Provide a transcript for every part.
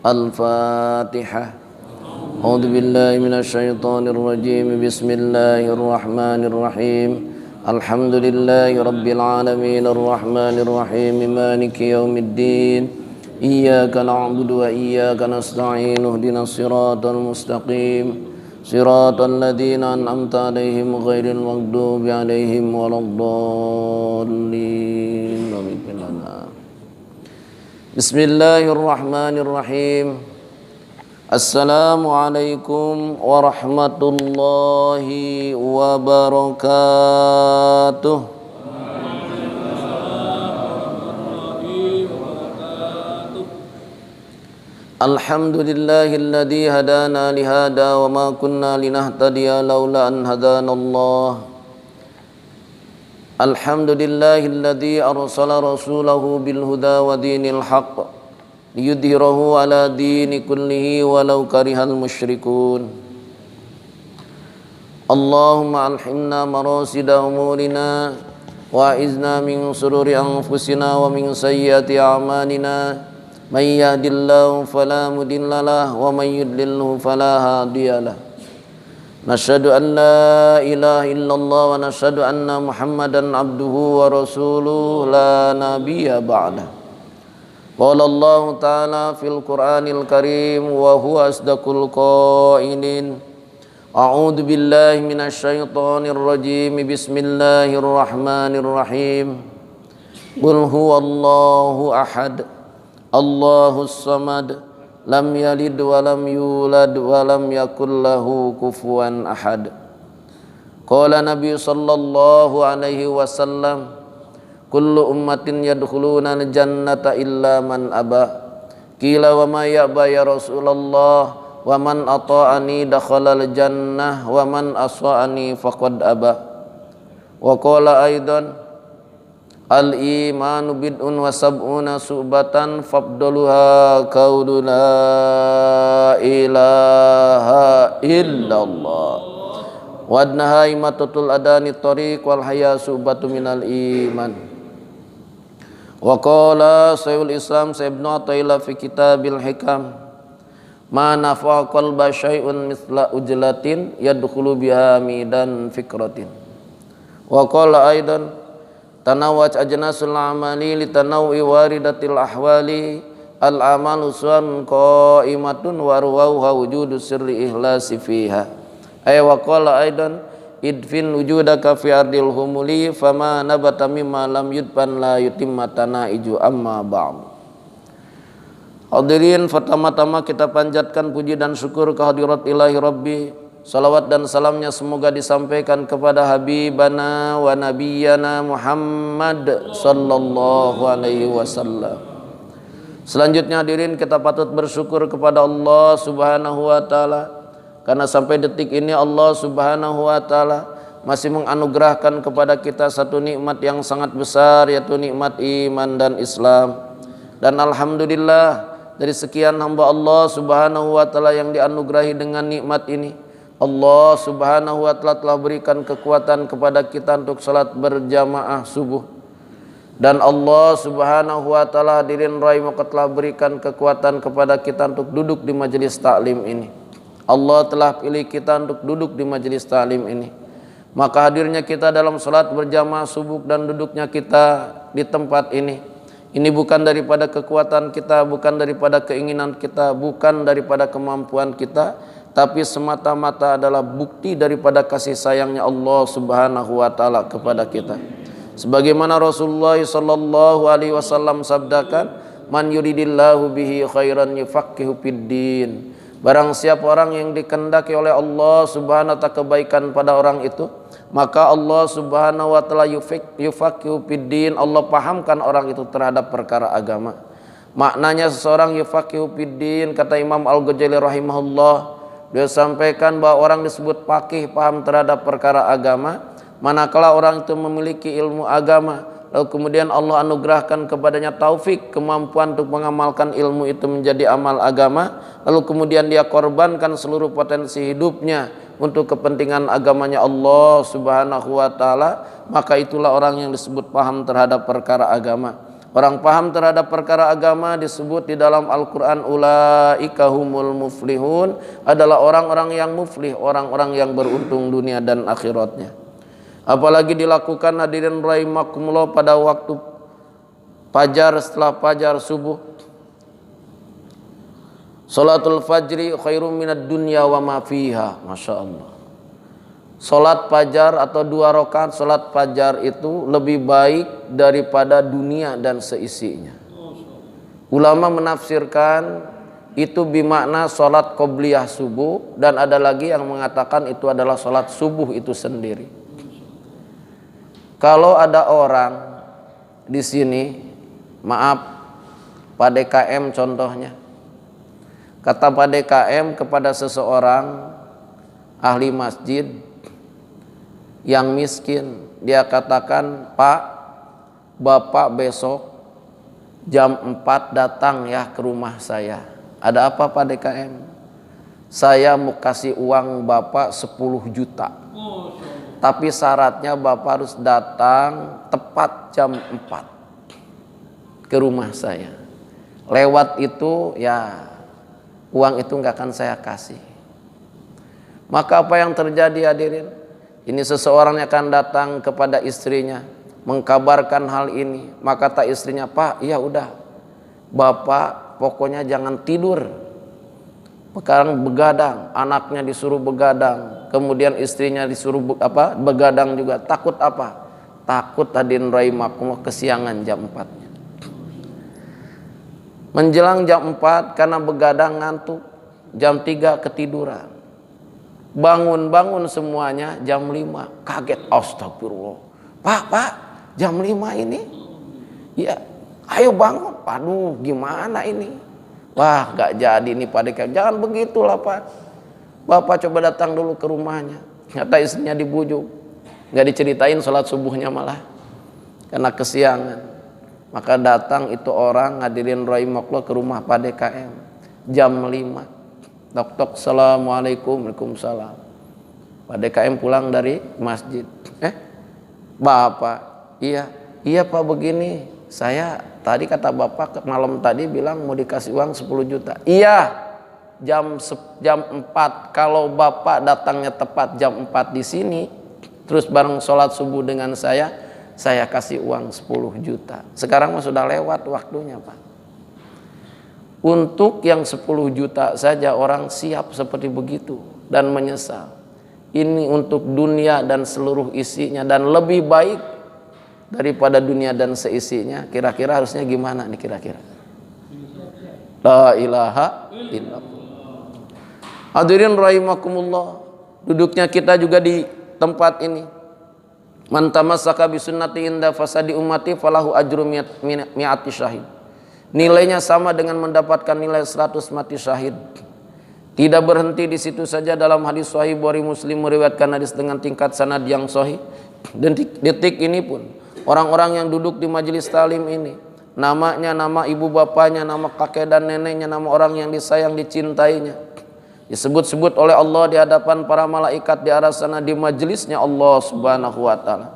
Al-Fatihah. A'udzu billahi minasyaitonir rajim. Bismillahirrahmanirrahim. Alhamdulillahi rabbil alamin arrahmanir rahim maliki yaumiddin. Iyyaka na'budu wa iyyaka nasta'in. Ihdinas siratal mustaqim. Siratal ladzina an'amta 'alaihim ghairil maghdubi 'alaihim waladdallin. Bismillahirrahmanirrahim. Assalamualaikum warahmatullahi wabarakatuh. Alhamdulillahilladzi hadana lihada wa ma kunna linahtadiya laula an hadanallah. Alhamdulillahilladzi arsala rasulahu bil huda wa dinil haqq liyudhhirahu ala dini kullihi walau karihal musyrikun. Allahumma alhimna marasida umurina wa izna min sururi anfusina wa min sayyiati a'malina. Man yahdihillahu fala mudilla lahu wa man yudlilhu fala hadiyalah. Nashhadu an la ilaha illallah wa nashhadu anna Muhammadan abduhu wa rasuluhu la nabiyya ba'dah. Qala Allah ta'ala fil Qur'anil Karim wa huwa asdaqul qailin. A'udzu billahi minasyaitonir rajim. Bismillahirrahmanirrahim. Qul huwallahu ahad. Allahus samad. Lam yalid wa lam yulad wa lam yakul lahu kufuwan ahad. Qala Nabi sallallahu alaihi wasallam, kullu ummatin yadkhuluna al-jannata illa man aba. Qila wa ma ya'ba ya Rasulullah, wa man ata'ani dakhala al-jannah wa man asa'ani faqad aba. Wa qala aidan, al-imanu bid'un wa sab'una su'batan fabdaluha qawlu la ilaha illallah wa adnaha imatatul adani tariq wal haya su'batu minal iman. Wa qala Sayyidul Islam Ibnu Athaillah fi kitabil hikam, ma nafa'a qalba syai'un misla ujlatin yadkhulu biha midan fikratin. Wa qala aidan, tanawwaj ajnasul amali litanawwi waridatil ahwali al-amalu suan qaimatun wa ruwauha wujudu sirri ihlasi fiha. Ay wa qala aidan, idfin wujudaka fi ardil humuli fama nabata mimma lam yudfan la yutimma tanaiju amma ba'd. Hadirin, pertama-tama kita panjatkan puji dan syukur kehadirat ilahi Rabbi. Salawat dan salamnya semoga disampaikan kepada habibana wa nabiyyana Muhammad sallallahu alaihi wasallam. Selanjutnya hadirin, kita patut bersyukur kepada Allah subhanahu wa ta'ala, karena sampai detik ini Allah subhanahu wa ta'ala masih menganugerahkan kepada kita satu nikmat yang sangat besar, yaitu nikmat iman dan Islam. Dan alhamdulillah, dari sekian hamba Allah subhanahu wa ta'ala yang dianugerahi dengan nikmat ini, Allah subhanahu wa ta'ala telah berikan kekuatan kepada kita untuk salat berjamaah subuh. Dan Allah subhanahu wa ta'ala hadirin rahimakumullah telah berikan kekuatan kepada kita untuk duduk di majelis taklim ini. Allah telah pilih kita untuk duduk di majelis taklim ini. Maka hadirnya kita dalam salat berjamaah subuh dan duduknya kita di tempat ini bukan daripada kekuatan kita, bukan daripada keinginan kita, bukan daripada kemampuan kita, tapi semata-mata adalah bukti daripada kasih sayangnya Allah subhanahu wa ta'ala kepada kita. Sebagaimana Rasulullah sallallahu alaihi wasallam sabdakan, man yuridillahu bihi khairan yufaqihu fiddin. Barang siapa orang yang dikehendaki oleh Allah subhanahu wa ta'ala kebaikan pada orang itu, maka Allah subhanahu wa ta'ala yufaqihu fiddin, Allah pahamkan orang itu terhadap perkara agama. Maknanya seseorang yufaqihu fiddin, kata Imam Al-Ghazali rahimahullah, dia sampaikan bahwa orang disebut faqih, paham terhadap perkara agama, manakala orang itu memiliki ilmu agama, lalu kemudian Allah anugerahkan kepadanya taufik, kemampuan untuk mengamalkan ilmu itu menjadi amal agama, lalu kemudian dia korbankan seluruh potensi hidupnya untuk kepentingan agamanya Allah subhanahu wa ta'ala, maka itulah orang yang disebut paham terhadap perkara agama. Orang paham terhadap perkara agama disebut di dalam Al-Quran ulaika humul muflihun, adalah orang-orang yang muflih, orang-orang yang beruntung dunia dan akhiratnya. Apalagi dilakukan hadirin rahimakumullah pada waktu fajar, setelah fajar subuh. Salatul fajri khairum minad dunya wa ma fiha. Masya Allah. Salat fajar atau 2 rakaat salat fajar itu lebih baik daripada dunia dan seisinya. Ulama menafsirkan itu bermakna salat qobliyah subuh, dan ada lagi yang mengatakan itu adalah salat subuh itu sendiri. Kalau ada orang di sini, maaf, Pak DKM contohnya, kata Pak DKM kepada seseorang ahli masjid yang miskin, dia katakan, Pak, Bapak besok jam 4 datang ya ke rumah saya. Ada apa Pak DKM? Saya mau kasih uang Bapak 10 juta. Tapi syaratnya Bapak harus datang tepat jam 4 ke rumah saya. Lewat itu ya uang itu nggak akan saya kasih. Maka apa yang terjadi hadirin? Ini seseorang yang akan datang kepada istrinya mengkabarkan hal ini. Maka kata istrinya, Pak, ya udah, Bapak pokoknya jangan tidur. Sekarang begadang, anaknya disuruh begadang, kemudian istrinya disuruh begadang juga. Takut apa? Takut hadirin rahimakumullah kesiangan jam 4-nya. Menjelang jam 4 karena begadang ngantuk, jam 3 ketiduran. Bangun-bangun semuanya jam 5, kaget, astagfirullah. Pak, jam 5 ini? Ya, ayo bangun. Aduh, gimana ini? Wah, gak jadi nih Pak Deka. Jangan begitulah Pak. Bapak coba datang dulu ke rumahnya. Kata istrinya dibujuk. Gak diceritain sholat subuhnya malah, karena kesiangan. Maka datang itu orang hadirin rahimakumullah ke rumah Pak DKM jam 5. Tok-tok, assalamualaikum, waalaikumsalam. Pak DKM pulang dari masjid. Bapak, iya Pak, begini, saya tadi kata Bapak malam tadi bilang mau dikasih uang 10 juta. Iya, jam 4 kalau Bapak datangnya tepat jam 4 di sini, terus bareng sholat subuh dengan saya kasih uang 10 juta. Sekarang mah sudah lewat waktunya Pak. Untuk yang 10 juta saja orang siap seperti begitu dan menyesal. Ini untuk dunia dan seluruh isinya, dan lebih baik daripada dunia dan seisinya. Kira-kira harusnya gimana nih kira-kira? La ilaha illallah. Hadirin rahimakumullah, duduknya kita juga di tempat ini. Man tamassaka bi sunnati inda fasadi ummati falahu ajru mi'ati syahid. Nilainya sama dengan mendapatkan nilai 100 mati syahid. Tidak berhenti di situ saja, dalam hadis sahih Bukhari Muslim meriwayatkan hadis dengan tingkat sanad yang sahih. Dan detik ini pun orang-orang yang duduk di majelis talim ini, namanya, nama ibu bapaknya, nama kakek dan neneknya, nama orang yang disayang dicintainya, disebut-sebut oleh Allah di hadapan para malaikat di arah sana, di majelisnya Allah Subhanahu wa taala.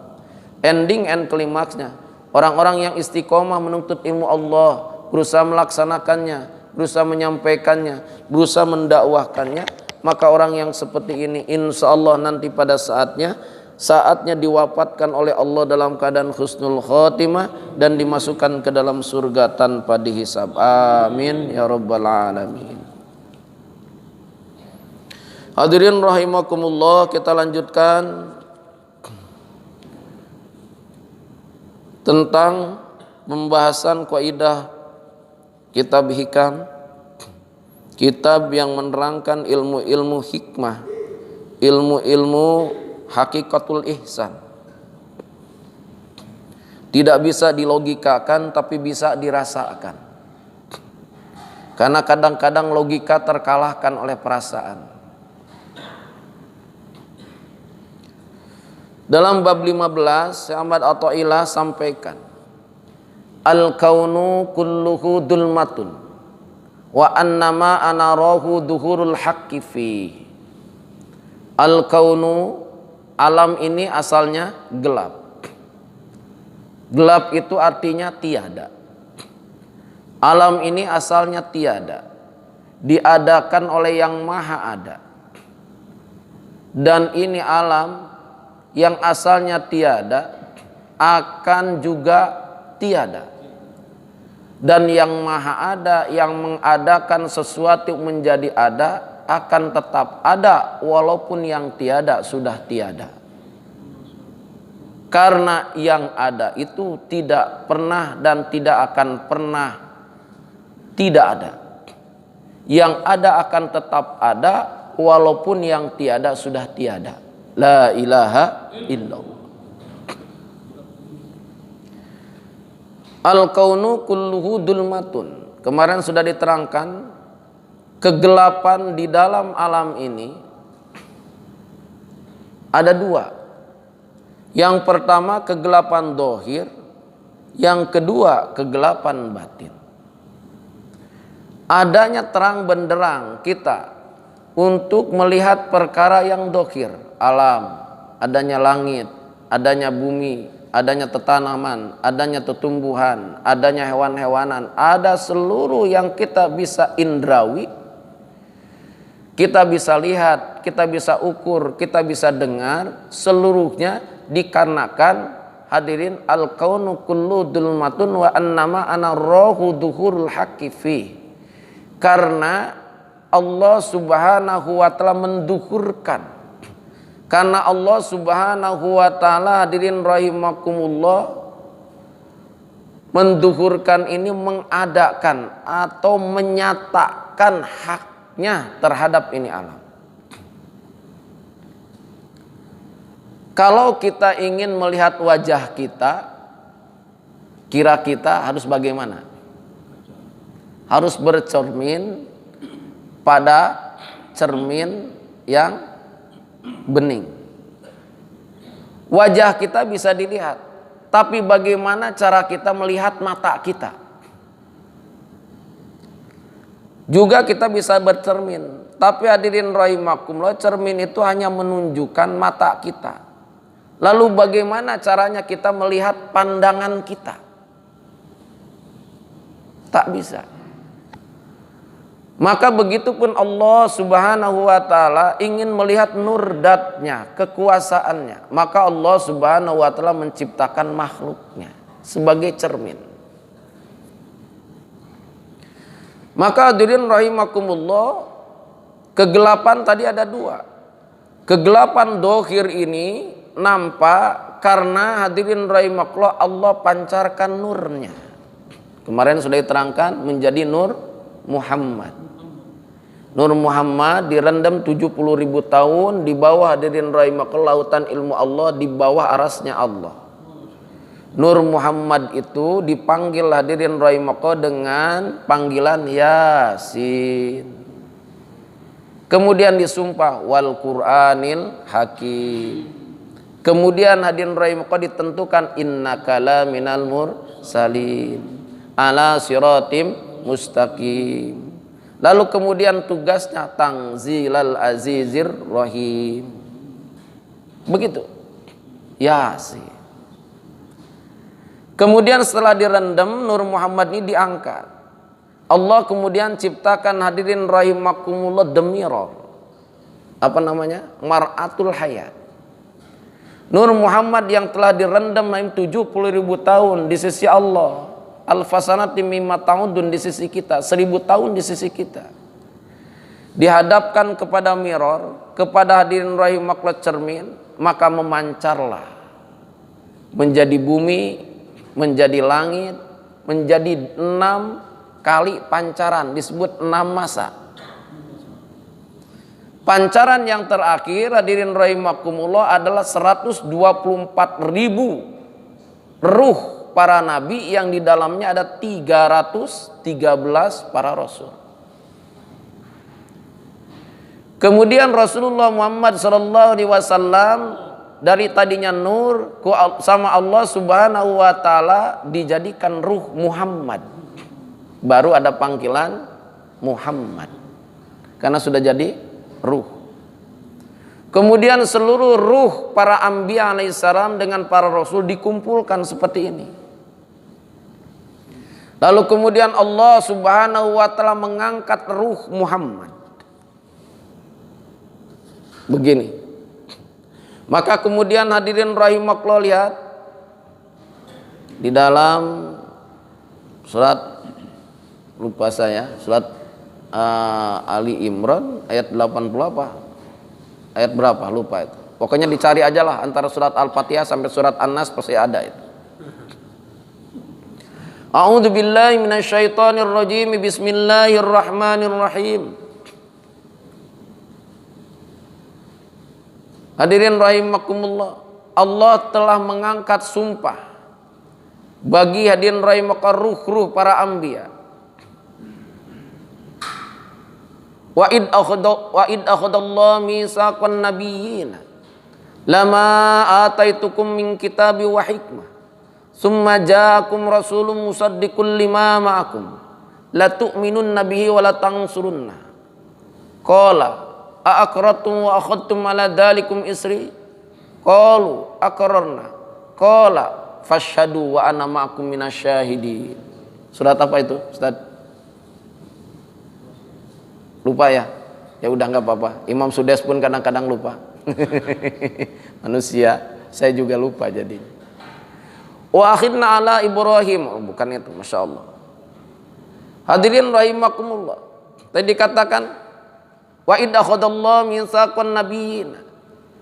Ending and klimaksnya, orang-orang yang istiqomah menuntut ilmu Allah, berusaha melaksanakannya, berusaha menyampaikannya, berusaha mendakwahkannya, maka orang yang seperti ini insya Allah nanti pada saatnya diwafatkan oleh Allah dalam keadaan husnul khotimah dan dimasukkan ke dalam surga tanpa dihisab. Amin ya rabbal alamin. Hadirin rahimakumullah, kita lanjutkan tentang pembahasan kaidah kitab hikam, kitab yang menerangkan ilmu-ilmu hikmah, ilmu-ilmu hakikatul ihsan. Tidak bisa dilogikakan tapi bisa dirasakan. Karena kadang-kadang logika terkalahkan oleh perasaan. Dalam bab 15 Ahmad Athaillah sampaikan, al-kaunu kulluhu dulmatun wa annama anarahu duhurul haqqi fi. Al-kaunu, alam ini asalnya gelap. Gelap itu artinya tiada. Alam ini asalnya tiada, diadakan oleh yang maha ada. Dan ini alam yang asalnya tiada akan juga tiada. Dan yang maha ada, yang mengadakan sesuatu menjadi ada, akan tetap ada walaupun yang tiada sudah tiada. Karena yang ada itu tidak pernah dan tidak akan pernah tidak ada. Yang ada akan tetap ada walaupun yang tiada sudah tiada. La ilaha illallah. Al-kaunu kulluhu dulmatun. Kemarin sudah diterangkan kegelapan di dalam alam ini ada dua. Yang pertama kegelapan dohir, yang kedua kegelapan batin. Adanya terang benderang kita untuk melihat perkara yang dohir, alam, adanya langit, adanya bumi, adanya tetanaman, adanya tumbuhan, adanya hewan-hewanan, ada seluruh yang kita bisa indrawi, kita bisa lihat, kita bisa ukur, kita bisa dengar, seluruhnya dikarenakan hadirin al-kaunu kullu dulmatun wa annama ana rohu duhurul haqqi fi. Karena Allah subhanahu wa ta'ala menduhurkan, karena Allah subhanahu wa ta'ala hadirin rahimakumullah menduhurkan ini mengadakan atau menyatakan haknya terhadap ini alam. Kalau kita ingin melihat wajah kita, kira kita harus bagaimana? Harus bercermin pada cermin yang bening. Wajah kita bisa dilihat, tapi bagaimana cara kita melihat mata kita? Juga kita bisa bercermin, tapi hadirin rahimakumullah, cermin itu hanya menunjukkan mata kita. Lalu bagaimana caranya kita melihat pandangan kita? Tak bisa. Maka begitupun Allah subhanahu wa ta'ala ingin melihat nurdatnya, kekuasaannya. Maka Allah subhanahu wa ta'ala menciptakan makhluknya sebagai cermin. Maka hadirin rahimakumullah, kegelapan tadi ada dua. Kegelapan dohir ini nampak karena hadirin rahimakumullah Allah pancarkan nurnya. Kemarin sudah diterangkan menjadi nur Muhammad. Nur Muhammad direndam 70.000 tahun di bawah hadirin rahimakumullah lautan ilmu Allah, di bawah arasnya Allah. Nur Muhammad itu dipanggil hadirin rahimakumullah dengan panggilan Yasin. Kemudian disumpah wal Qur'anil Hakim. Kemudian hadirin rahimakumullah ditentukan innaka laminal mursalin ala siratim mustaqim. Lalu kemudian tugasnya Tanzilal Azizir Rahim. Begitu. Yasin. Kemudian setelah direndam, Nur Muhammad ini diangkat. Allah kemudian ciptakan hadirin rahimakumullah demiror. Apa namanya? Mar'atul hayat. Nur Muhammad yang telah direndam 70.000 tahun di sisi Allah. Al-fasanati mimma ta'udun di sisi kita, 1000 tahun di sisi kita. Dihadapkan kepada mirror, kepada hadirin rahimakumullah cermin, maka memancarlah. Menjadi bumi, menjadi langit, menjadi 6 kali pancaran, disebut 6 masa. Pancaran yang terakhir hadirin rahimakumullah adalah 124.000 ruh para nabi yang di dalamnya ada 313 para rasul. Kemudian Rasulullah Muhammad SAW dari tadinya nur sama Allah subhanahu wa ta'ala dijadikan ruh Muhammad. Baru ada panggilan Muhammad karena sudah jadi ruh. Kemudian seluruh ruh para anbiya alaihissalam dengan para rasul dikumpulkan seperti ini. Lalu kemudian Allah Subhanahu wa taala mengangkat ruh Muhammad. Begini. Maka kemudian hadirin rahimakumullah, lihat di dalam surat, lupa saya, surat Ali Imran ayat 80 apa? Ayat berapa? Lupa itu. Pokoknya dicari aja lah antara surat Al-Fatihah sampai surat An-Nas pasti ada itu. A'udzu billahi minasyaitonir rajim. Bismillahirrahmanirrahim. Hadirin rahimakumullah, Allah telah mengangkat sumpah bagi hadirin rahimakumullah ruh-ruh para anbiya. Wa id akhadallahu mitsaqan nabiyyin lama ataitukum min kitabi wa hikmah summa ja'akum rasulun musaddiqul lima ma'akum la tu'minunna bihi wa la tansurunna qala a'aqradtum wa akhadtum ala dzalikum isri qalu aqrarna qala fashhadu wa ana ma'akum minasyahidin. Surat apa itu, Ustaz? Lupa ya? Ya udah nggak apa-apa. Imam Sudes pun kadang-kadang lupa. Manusia, saya juga lupa jadi. Wa akhidna ala Ibrahim. Oh, bukan itu, Masya Allah. Hadirin rahimakumullah. Tadi dikatakan wa id akhadallahu mitsaqan nabiyyin.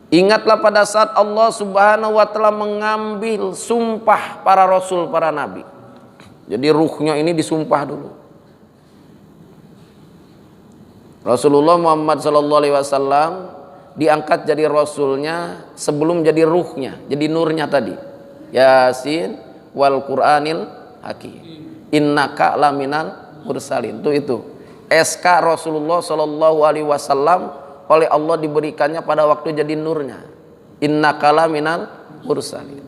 Ingatlah pada saat Allah Subhanahu wa taala mengambil sumpah para rasul, para nabi. Jadi ruhnya ini disumpah dulu. Rasulullah Muhammad sallallahu alaihi wasallam diangkat jadi rasulnya sebelum jadi ruhnya, jadi nurnya tadi. Yasin wal Qur'anil Hakim. Innaka laminal mursalin. Itu. SK Rasulullah sallallahu alaihi wasallam oleh Allah diberikannya pada waktu jadi nurnya. Innaka laminal mursalin.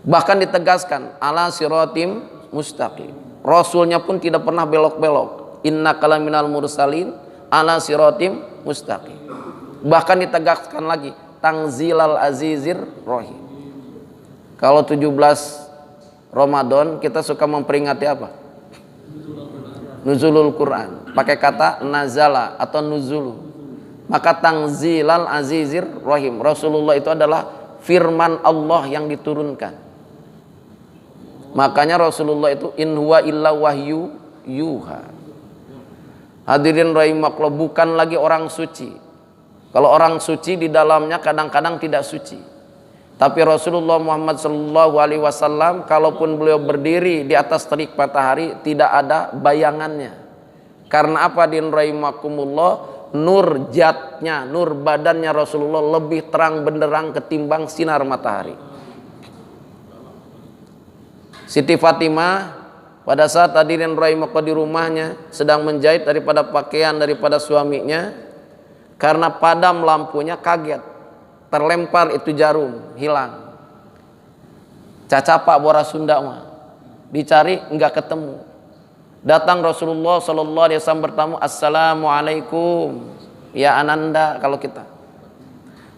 Bahkan ditegaskan ala siratim mustaqim. Rasulnya pun tidak pernah belok-belok. Innaka laminal mursalin ala siratim mustaqim. Bahkan ditegaskan lagi Tanzilal Azizir Rahim. Kalau 17 Ramadan kita suka memperingati apa? Nuzulul Quran. Pakai kata nazala atau nuzulu. Maka Tanzilal Azizir Rahim. Rasulullah itu adalah firman Allah yang diturunkan. Makanya Rasulullah itu in huwa illa wahyu yuha. Hadirin rahimakumullah, bukan lagi orang suci. Kalau orang suci di dalamnya kadang-kadang tidak suci. Tapi Rasulullah Muhammad sallallahu alaihi wasallam kalaupun beliau berdiri di atas terik matahari tidak ada bayangannya. Karena apa, hadirin rahimakumullah? Nur jatnya, nur badannya Rasulullah lebih terang benderang ketimbang sinar matahari. Siti Fatimah pada saat hadirin rahimakumullah di rumahnya sedang menjahit daripada pakaian daripada suaminya, karena padam lampunya kaget, terlempar itu jarum, hilang. Cacapak Bora Sunda mah. Dicari enggak ketemu. Datang Rasulullah sallallahu alaihi wasallam bertamu, assalamualaikum ya Ananda kalau kita.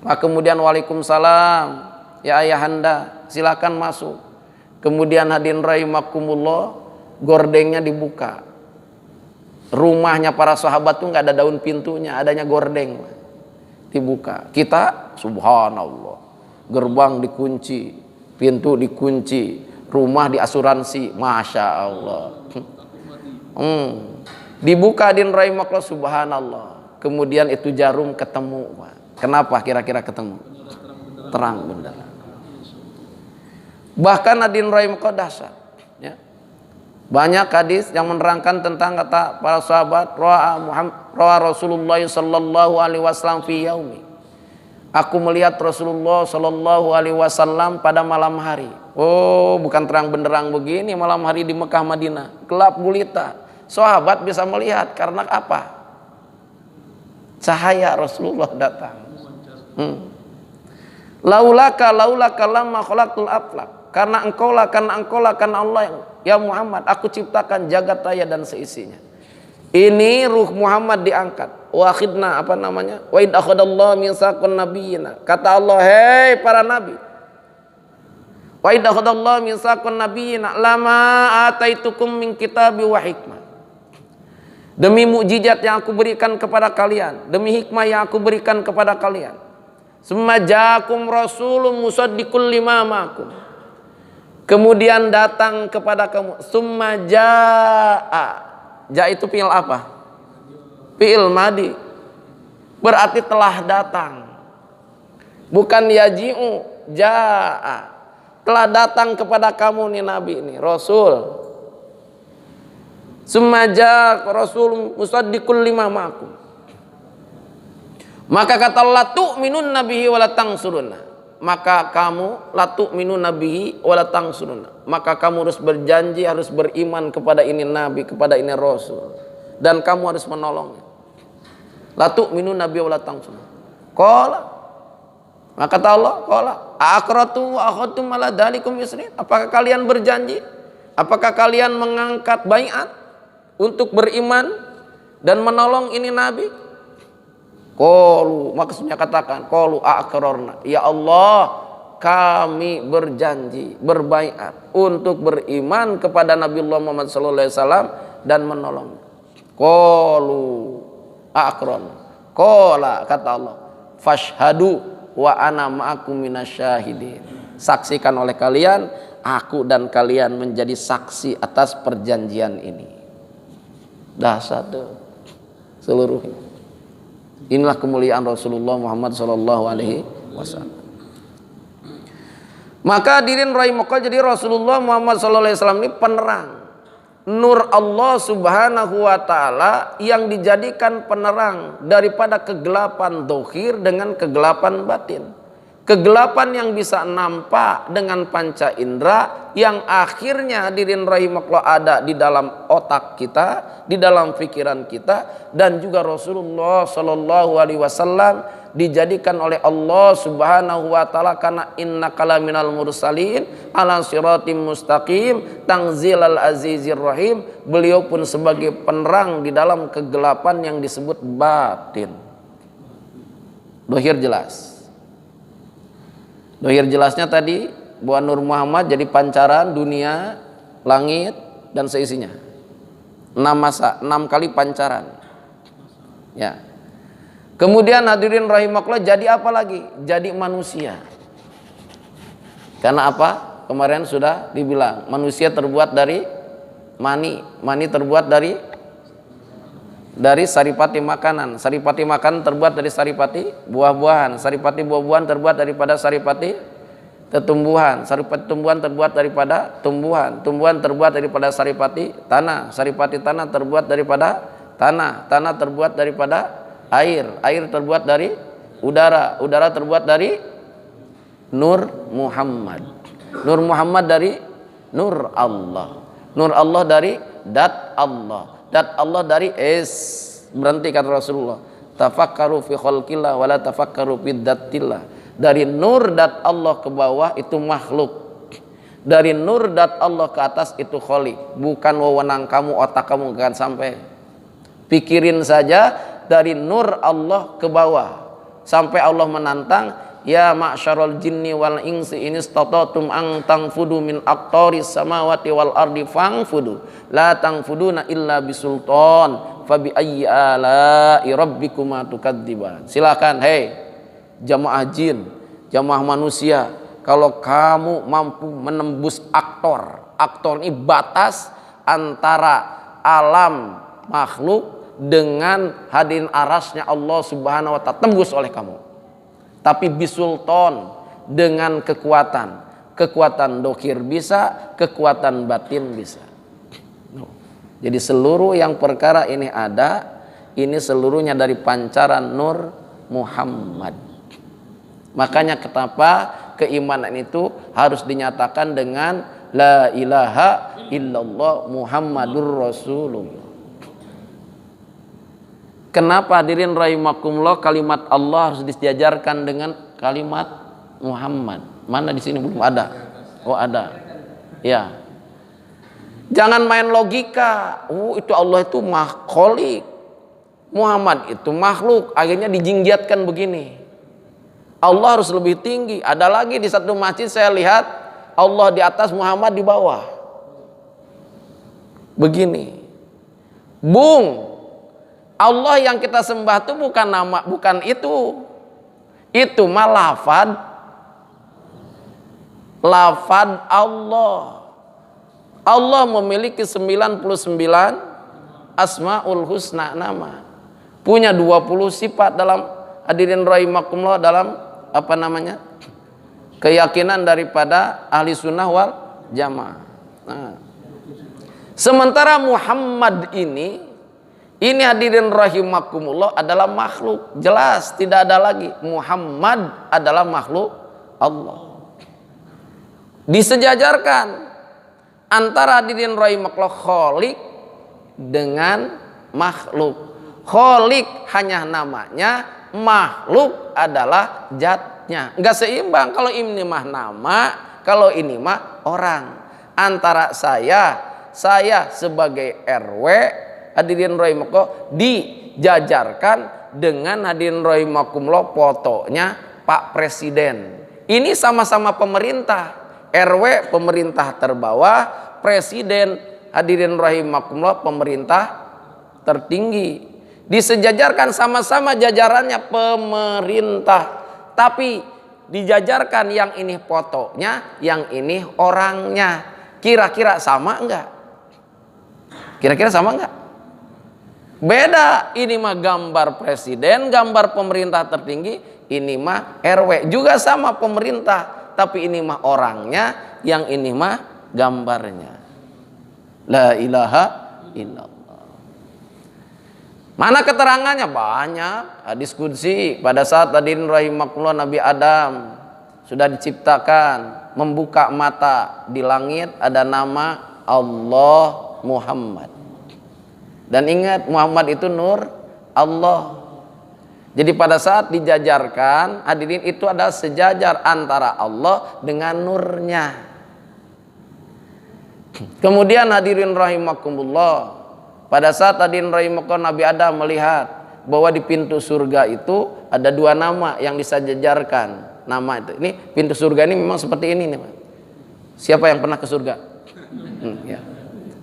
Maka kemudian waalaikumsalam ya ayahanda, silakan masuk. Kemudian hadirin rahimakumullah, gordengnya dibuka. Rumahnya para sahabat tuh nggak ada daun pintunya, adanya gordeng dibuka. Kita subhanallah, gerbang dikunci, pintu dikunci, rumah diasuransi, masya Allah. Dibuka hadirin rahimakumullah, subhanallah. Kemudian itu jarum ketemu. Kenapa kira-kira ketemu? Terang benderang. Bahkan hadirin rahimakumullah dahsyat, ya. Banyak hadis yang menerangkan tentang kata para sahabat, ra'a Rasulullah sallallahu alaihi wasallam fi yaumi. Aku melihat Rasulullah sallallahu alaihi wasallam pada malam hari. Oh, bukan terang benderang begini malam hari di Mekah Madinah, gelap gulita. Sahabat bisa melihat karena apa? Cahaya Rasulullah datang. Laulaka lamma khalaqtul aflaq. Karena engkau lah karena Allah ya Muhammad, aku ciptakan jagat raya dan seisinya. Ini ruh Muhammad diangkat. Wa akhidna apa namanya? Wa id akhadallahu mitsaqan nabiyina. Kata Allah, hei para nabi, Wa idza khadallahu mitsaqan nabiyyina lama ataitukum min kitabi wa hikmah. Demi mukjizat yang aku berikan kepada kalian, demi hikmah yang aku berikan kepada kalian. Summa ja'akum rasulun musaddiqul lima ma'akum. Kemudian datang kepada kamu. Summa ja'a. Ja itu fi'il apa? Fi'il madi. Berarti telah datang. Bukan yaji'u, ja'a. Telah datang kepada kamu nih Nabi ini, Rasul. Summa ja'a rasul musaddiqul lima ma'akum. Maka kata Allah, tu'minun nabihi wa la tansurunna. Maka kamu la tu'minun nabihi wa la tansurunna. Maka kamu harus berjanji, harus beriman kepada ini nabi, kepada ini rasul, dan kamu harus menolongnya. La tu'minun nabihi wa la tansurunna. Qala, maka kata Allah, qala aqratu wa akhadtum ala dzalikum isri. Apakah kalian berjanji? Apakah kalian mengangkat baiat untuk beriman dan menolong ini nabi? Qalu, maksudnya katakan qalu aqrarna, ya Allah kami berjanji, berbaiat untuk beriman kepada Nabiullah Muhammad sallallahu alaihi wasallam dan menolong. Qalu aqrarna. Qala, kata Allah, fashhadu wa ana ma'akum minasyahidin. Saksikan oleh kalian, aku dan kalian menjadi saksi atas perjanjian ini. Dahsyat seluruhnya. Inilah kemuliaan Rasulullah Muhammad sallallahu alaihi wasallam. Maka hadirin rahimakumullah, jadi Rasulullah Muhammad sallallahu alaihi wasallam ini penerang, nur Allah Subhanahu wa taala yang dijadikan penerang daripada kegelapan zahir dengan kegelapan batin. Kegelapan yang bisa nampak dengan panca indera, yang akhirnya hadirin rahimakumullah ada di dalam otak kita, di dalam pikiran kita, dan juga Rasulullah sallallahu alaihi wasallam dijadikan oleh Allah Subhanahu wa taala karena innaka laminal mursalin ala siratim mustaqim tanzilal azizir rahim. Beliau pun sebagai penerang di dalam kegelapan yang disebut batin. Dohir jelas. Dohir jelasnya tadi bahwa Nur Muhammad jadi pancaran dunia, langit dan seisinya. 6 masa, 6 kali pancaran. Ya. Kemudian hadirin rahimakumullah, jadi apa lagi? Jadi manusia. Karena apa? Kemarin sudah dibilang, manusia terbuat dari mani. Mani terbuat dari saripati makanan. Saripati makanan terbuat dari saripati buah-buahan. Saripati buah-buahan terbuat daripada saripati tumbuhan. Saripati tumbuhan terbuat daripada tumbuhan. Tumbuhan terbuat daripada saripati tanah. Saripati tanah terbuat daripada tanah. Tanah terbuat daripada air. Air terbuat dari udara. Udara terbuat dari Nur Muhammad. Nur Muhammad dari Nur Allah. Nur Allah dari Dat Allah. Dat Allah dari berhenti kata Rasulullah, tafakkaru fi khalqillah wala tafakkaru fi dzatillah. Dari nur dat Allah ke bawah itu makhluk, dari nur dat Allah ke atas itu khaliq. Bukan wewenang kamu, otak kamu akan sampai. Pikirin saja dari nur Allah ke bawah sampai Allah menantang, ya ma'syarul jinni wal insi in istata'tum an tanfudu min aqtaris samawati wal ardi fangfudu la tanfuduna illa bisultan fabi ayyi ala'i rabbikuma tukadziban. Silakan hei jamaah jin, jamaah manusia, kalau kamu mampu menembus aktor. Aktor ini batas antara alam makhluk dengan hadirin arasnya Allah Subhanahu wa taala, tembus oleh kamu. Tapi bisultan, dengan kekuatan dohir bisa, kekuatan batin bisa. Jadi seluruh yang perkara ini ada, ini seluruhnya dari pancaran Nur Muhammad. Makanya kenapa keimanan itu harus dinyatakan dengan la ilaha illallah Muhammadur Rasulullah. Kenapa hadirin rahimakumullah kalimat Allah harus disejajarkan dengan kalimat Muhammad? Mana di sini belum ada? Oh ada. Ya. Jangan main logika. Itu Allah itu khaliq. Muhammad itu makhluk. Akhirnya dijinggiatkan begini. Allah harus lebih tinggi. Ada lagi di satu masjid saya lihat Allah di atas, Muhammad di bawah. Begini, Bung, Allah yang kita sembah itu bukan nama, bukan itu. Itu mah lafad Allah. Allah memiliki 99 Asmaul Husna nama. Punya 20 sifat dalam, hadirin rahimakumullah, dalam apa namanya? Keyakinan daripada ahli sunnah wal jamaah. Nah. Sementara Muhammad ini hadirin rahimakumullah adalah makhluk. Jelas tidak ada lagi. Muhammad adalah makhluk Allah. Disejajarkan antara hadirin rahimakumullah khaliq dengan makhluk. Khaliq hanya namanya, makhluk adalah zatnya. Enggak seimbang. Kalau ini mah nama, kalau ini mah orang. Antara saya sebagai RW, hadirin rahimakumullah, dijajarkan dengan hadirin rahimakumullah fotonya Pak Presiden. Ini sama-sama pemerintah. RW pemerintah terbawah, Presiden hadirin rahimakumullah pemerintah tertinggi. Disejajarkan sama-sama jajarannya pemerintah, tapi dijajarkan yang ini fotonya, yang ini orangnya. Kira-kira sama enggak? Kira-kira sama enggak? Beda. Ini mah gambar presiden, gambar pemerintah tertinggi. Ini mah RW, juga sama pemerintah, tapi ini mah orangnya, yang ini mah gambarnya. La ilaha illallah. Mana keterangannya? Banyak. Hadis qudsi, pada saat hadirin rahimakumullah Nabi Adam sudah diciptakan, membuka mata, di langit ada nama Allah Muhammad. Dan ingat, Muhammad itu nur Allah. Jadi pada saat dijajarkan, hadirin, itu adalah sejajar antara Allah dengan nurnya. Kemudian hadirin rahimakumullah, pada saat hadirin rahimakumullah Nabi Adam melihat bahwa di pintu surga itu ada 2 nama yang disejajarkan. Nama itu, ini pintu surga ini memang seperti ini nih, Pak. Siapa yang pernah ke surga?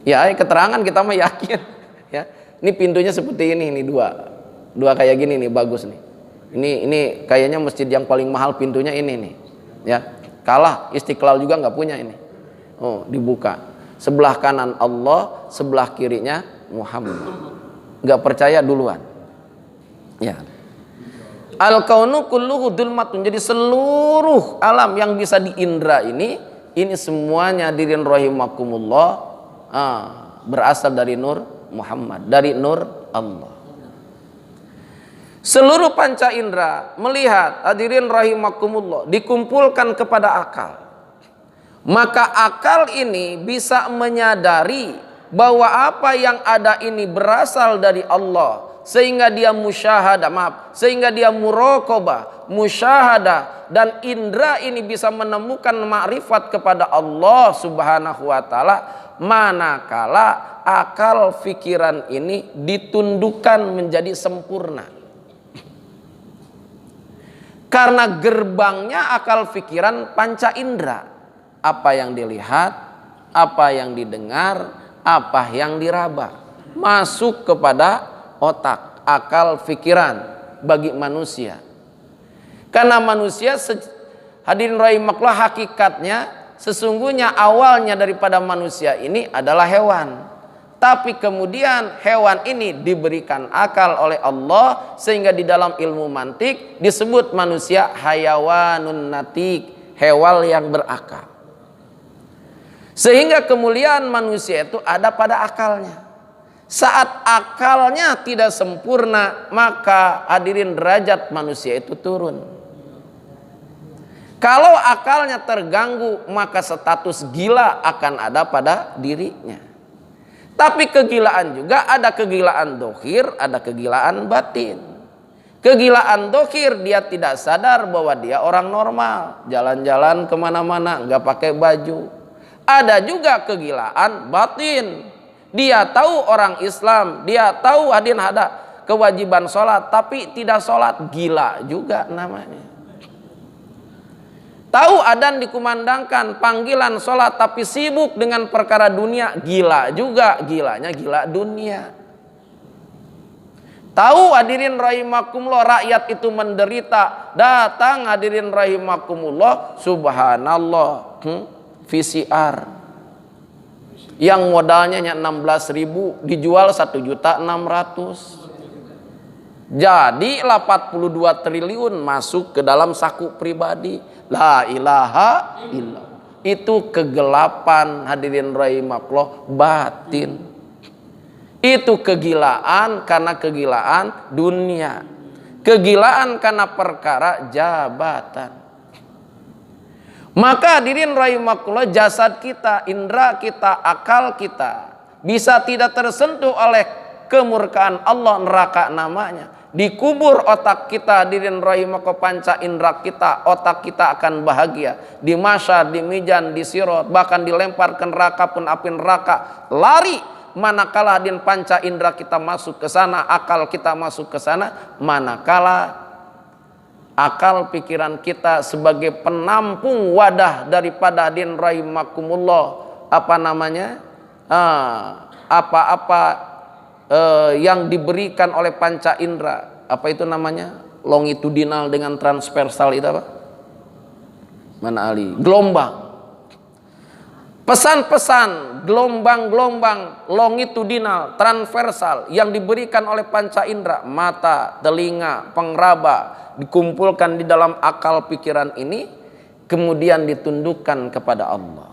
Ya, keterangan kita mah yakin. Ya, ini pintunya seperti ini dua kayak gini nih, bagus nih. Ini kayaknya masjid yang paling mahal pintunya ini nih. Ya, kalah Istiqlal juga nggak punya ini. Oh, dibuka. Sebelah kanan Allah, sebelah kirinya Muhammad. Nggak percaya duluan. Ya. Al-kaunu kulluhu dzulmatun. Jadi seluruh alam yang bisa diindra ini semuanya hadirin rahimakumullah berasal dari nur Muhammad, dari nur Allah. Seluruh panca indera melihat, hadirin rahimakumullah, dikumpulkan kepada akal. Maka akal ini bisa menyadari bahwa apa yang ada ini berasal dari Allah, sehingga dia sehingga dia muraqabah, musyahadah, dan indera ini bisa menemukan makrifat kepada Allah Subhanahu wa taala, manakala akal fikiran ini ditundukkan menjadi sempurna. Karena gerbangnya akal fikiran panca indera, apa yang dilihat, apa yang didengar, apa yang diraba, masuk kepada otak, akal fikiran bagi manusia. Karena manusia, hadirin rahimakumullah, hakikatnya sesungguhnya awalnya daripada manusia ini adalah hewan. Tapi kemudian hewan ini diberikan akal oleh Allah, sehingga di dalam ilmu mantik disebut manusia hayawanun natik, hewan yang berakal. Sehingga kemuliaan manusia itu ada pada akalnya. Saat akalnya tidak sempurna, maka hadirin derajat manusia itu turun. Kalau akalnya terganggu, maka status gila akan ada pada dirinya. Tapi kegilaan juga ada kegilaan dohir, ada kegilaan batin. Kegilaan dohir, dia tidak sadar bahwa dia orang normal, jalan-jalan kemana-mana nggak pakai baju. Ada juga kegilaan batin, dia tahu orang Islam, dia tahu hadirin ada kewajiban sholat, tapi tidak sholat, gila juga namanya. Tahu adzan dikumandangkan, panggilan sholat, tapi sibuk dengan perkara dunia, gila juga, gilanya gila dunia. Tahu hadirin rahimakumullah, rakyat itu menderita, datang hadirin rahimakumullah, subhanallah, VCR yang modalnya 16.000 dijual 1.600.000. Jadi 82 triliun masuk ke dalam saku pribadi. La ilaha illallah. Itu kegelapan hadirin rahimakumullah batin. Itu kegilaan karena kegilaan dunia. Kegilaan karena perkara jabatan. Maka hadirin rahimakumullah, jasad kita, indera kita, akal kita bisa tidak tersentuh oleh kemurkaan Allah, neraka namanya. Dikubur otak kita hadirin rahimakumullah, panca indera kita, otak kita akan bahagia. Di masyar, di mizan, di sirat, bahkan dilempar ke neraka pun api neraka lari. Manakala hadirin panca indera kita masuk ke sana, akal kita masuk ke sana, manakala akal pikiran kita sebagai penampung wadah daripada hadirin rahimakumullah, apa namanya, apa-apa yang diberikan oleh panca indera, apa itu namanya, longitudinal dengan transversal, itu apa? Mana Ali? Gelombang. Pesan-pesan, gelombang-gelombang longitudinal, transversal yang diberikan oleh panca indera, mata, telinga, pengraba, dikumpulkan di dalam akal pikiran ini, kemudian ditundukkan kepada Allah.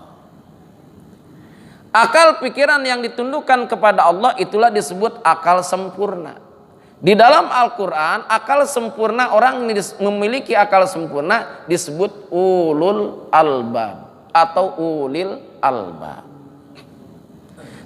Akal pikiran yang ditundukkan kepada Allah itulah disebut akal sempurna. Di dalam Al-Quran, akal sempurna, orang memiliki akal sempurna disebut ulul albab atau ulil albab.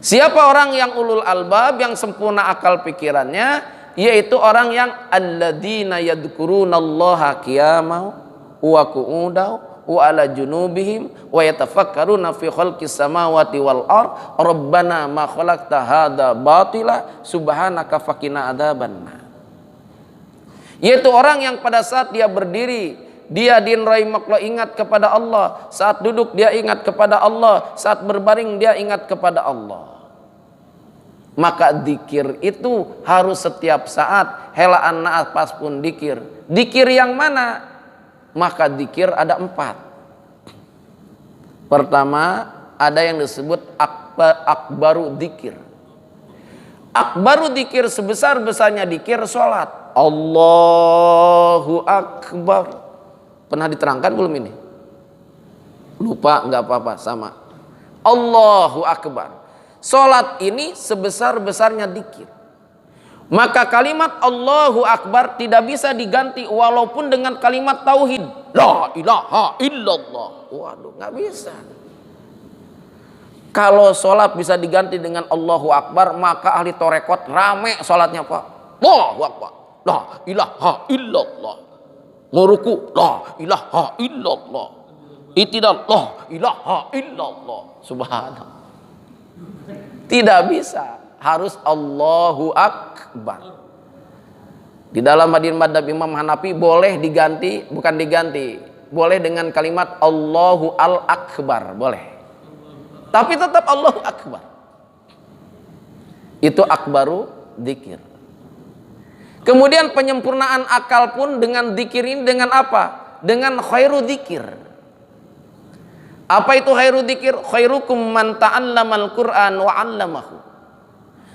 Siapa orang yang ulul albab, yang sempurna akal pikirannya? Yaitu orang yang alladzina yadhkurunallaha qiyaman wa qu'udan wa ala junubihim wa yatafakkaruna fi khalqis samawati wal ard rabbana ma khalaqta hadza batila subhanaka faqina adzabannar. Yaitu orang yang pada saat dia berdiri, dia rahimakumullah ingat kepada Allah, saat duduk dia ingat kepada Allah, saat berbaring dia ingat kepada Allah. Maka zikir itu harus setiap saat, helaan nafas pun zikir. Zikir yang mana? Maka zikir ada 4. Pertama, ada yang disebut akbaru zikir. Akbaru zikir, sebesar-besarnya zikir sholat. Allahu Akbar. Pernah diterangkan belum ini? Lupa, nggak apa-apa, sama. Allahu Akbar. Sholat ini sebesar-besarnya zikir. Maka kalimat Allahu Akbar tidak bisa diganti walaupun dengan kalimat tauhid, la ilaha illallah. Waduh, nggak bisa. Kalau sholat bisa diganti dengan Allahu Akbar, maka ahli torekot rame sholatnya, Pak. Allahu Akbar, la ilaha illallah. Nguruku, la ilaha illallah. Itidal, la ilaha illallah. Subhanallah. Tidak bisa. Harus Allahu Akbar. Di dalam hadis madhab Imam Hanafi boleh diganti, bukan diganti, boleh dengan kalimat Allahu Al-Akbar, boleh. Tapi tetap Allahu Akbar. Itu akbaru dzikir. Kemudian penyempurnaan akal pun dengan dzikir ini dengan apa? Dengan khairu dzikir. Apa itu khairu dzikir? Khairukum man ta'allamal Qur'an wa 'allamahu.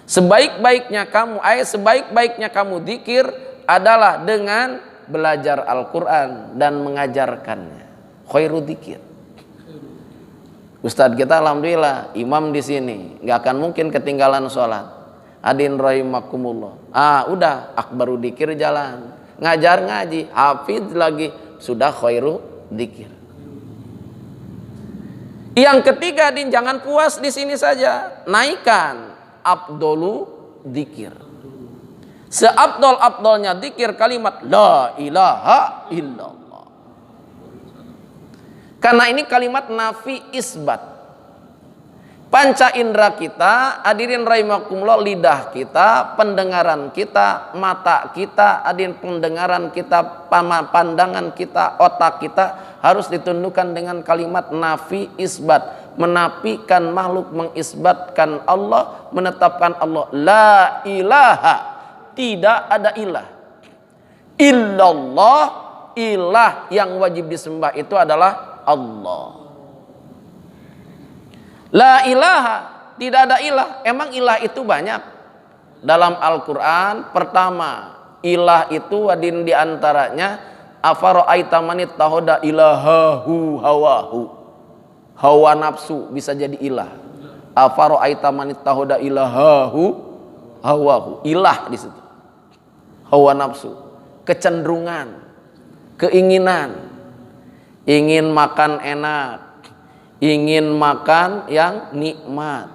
Sebaik-baiknya kamu zikir adalah dengan belajar Al-Quran dan mengajarkannya. Khairu dzikir. Ustadz kita alhamdulillah imam di sini, nggak akan mungkin ketinggalan sholat. Adin rahimakumullah. Udah akbaru dzikir jalan, ngajar ngaji, hafidz lagi, sudah khairu dzikir. Yang ketiga, Din, jangan puas di sini saja, naikkan afdolu dzikir. Seabdol-abdolnya dzikir kalimat la ilaha illallah. Karena ini kalimat nafi isbat. Panca indera kita, hadirin rahimakumullah, lidah kita, pendengaran kita, mata kita, hadirin pendengaran kita, pandangan kita, otak kita harus ditundukkan dengan kalimat nafi isbat, menafikan makhluk, mengisbatkan Allah, menetapkan Allah. La ilaha, tidak ada ilah. Illallah, ilah yang wajib disembah itu adalah Allah. La ilaha, tidak ada ilah. Emang ilah itu banyak. Dalam Al-Quran, pertama, ilah itu wadin diantaranya, afara'aita manit tahoda ilahahu hawahu. Hawa nafsu bisa jadi ilah. Afara'aita manit tahoda ilahahu hawahu. Ilah di situ. Hawa nafsu, kecenderungan, keinginan, ingin makan enak, ingin makan yang nikmat.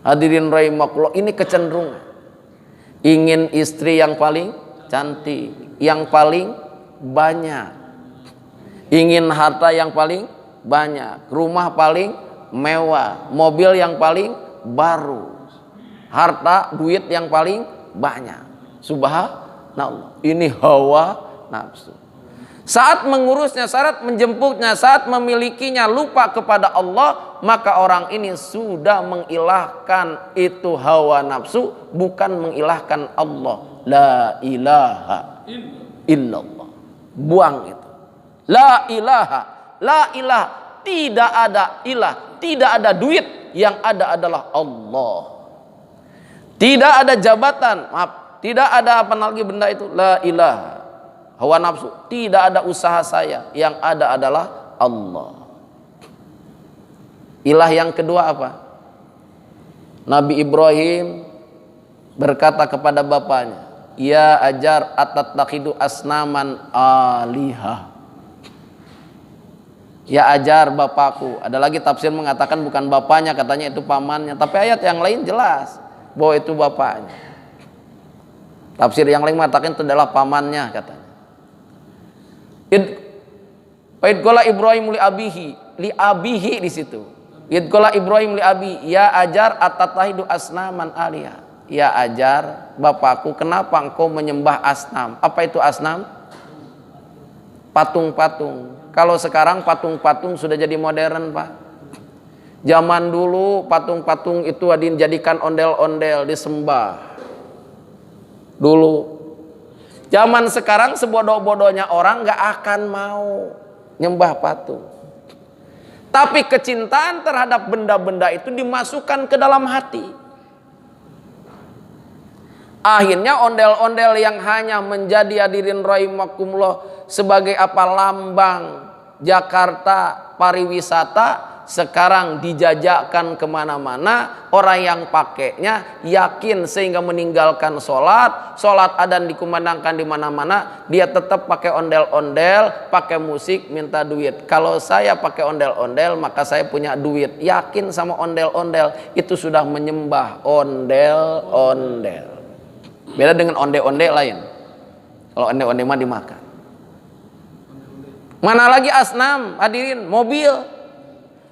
Hadirin rahimakumullah, ini kecenderungan. Ingin istri yang paling cantik, yang paling banyak. Ingin harta yang paling banyak, rumah paling mewah, mobil yang paling baru, harta, duit yang paling banyak. Subhanallah, ini hawa nafsu. Saat mengurusnya, saat menjemputnya, saat memilikinya lupa kepada Allah, maka orang ini sudah mengilahkan itu hawa nafsu, bukan mengilahkan Allah. La ilaha illallah. Buang itu. La ilaha, la ilaha, tidak ada ilah, tidak ada duit, yang ada adalah Allah. Tidak ada jabatan, maaf, tidak ada apa lagi benda itu. La ilaha, hawa nafsu, tidak ada usaha saya, yang ada adalah Allah. Ilah yang kedua apa? Nabi Ibrahim berkata kepada bapaknya, ya ajar atattakidu asnaman alihah. Ya ajar bapakku. Ada lagi tafsir mengatakan bukan bapaknya, katanya itu pamannya. Tapi ayat yang lain jelas bahwa itu bapaknya. Tafsir yang lain mengatakan itu adalah pamannya, katanya. Idqala Ibrahim li abihi di situ. Idqala Ibrahim li abi, ya ajar atatahidu asnaman alihah. Ya ajar bapakku, kenapa engkau menyembah asnam? Apa itu asnam? Patung-patung. Kalau sekarang patung-patung sudah jadi modern, Pak. Zaman dulu patung-patung itu dijadikan ondel-ondel, disembah. Dulu. Zaman sekarang sebodoh-bodohnya orang gak akan mau nyembah patung. Tapi kecintaan terhadap benda-benda itu dimasukkan ke dalam hati. Akhirnya ondel-ondel yang hanya menjadi hadirin rahimakumullah sebagai apa lambang Jakarta pariwisata, sekarang dijajakkan kemana-mana. Orang yang pakainya yakin sehingga meninggalkan sholat adan dikumandangkan di mana-mana, dia tetap pakai ondel-ondel, pakai musik, minta duit. Kalau saya pakai ondel-ondel maka saya punya duit. Yakin sama ondel-ondel, itu sudah menyembah ondel-ondel. Beda dengan onde-onde lain. Kalau onde-onde mah dimakan. Mana lagi asnam, hadirin, mobil.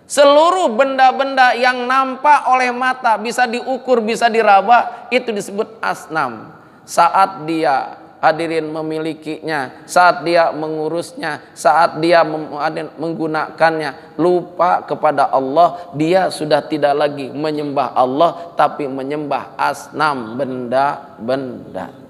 Seluruh benda-benda yang nampak oleh mata, bisa diukur, bisa diraba, itu disebut asnam. Saat dia hadirin memilikinya, saat dia mengurusnya, saat dia menggunakannya, lupa kepada Allah, dia sudah tidak lagi menyembah Allah, tapi menyembah asnam, benda-benda.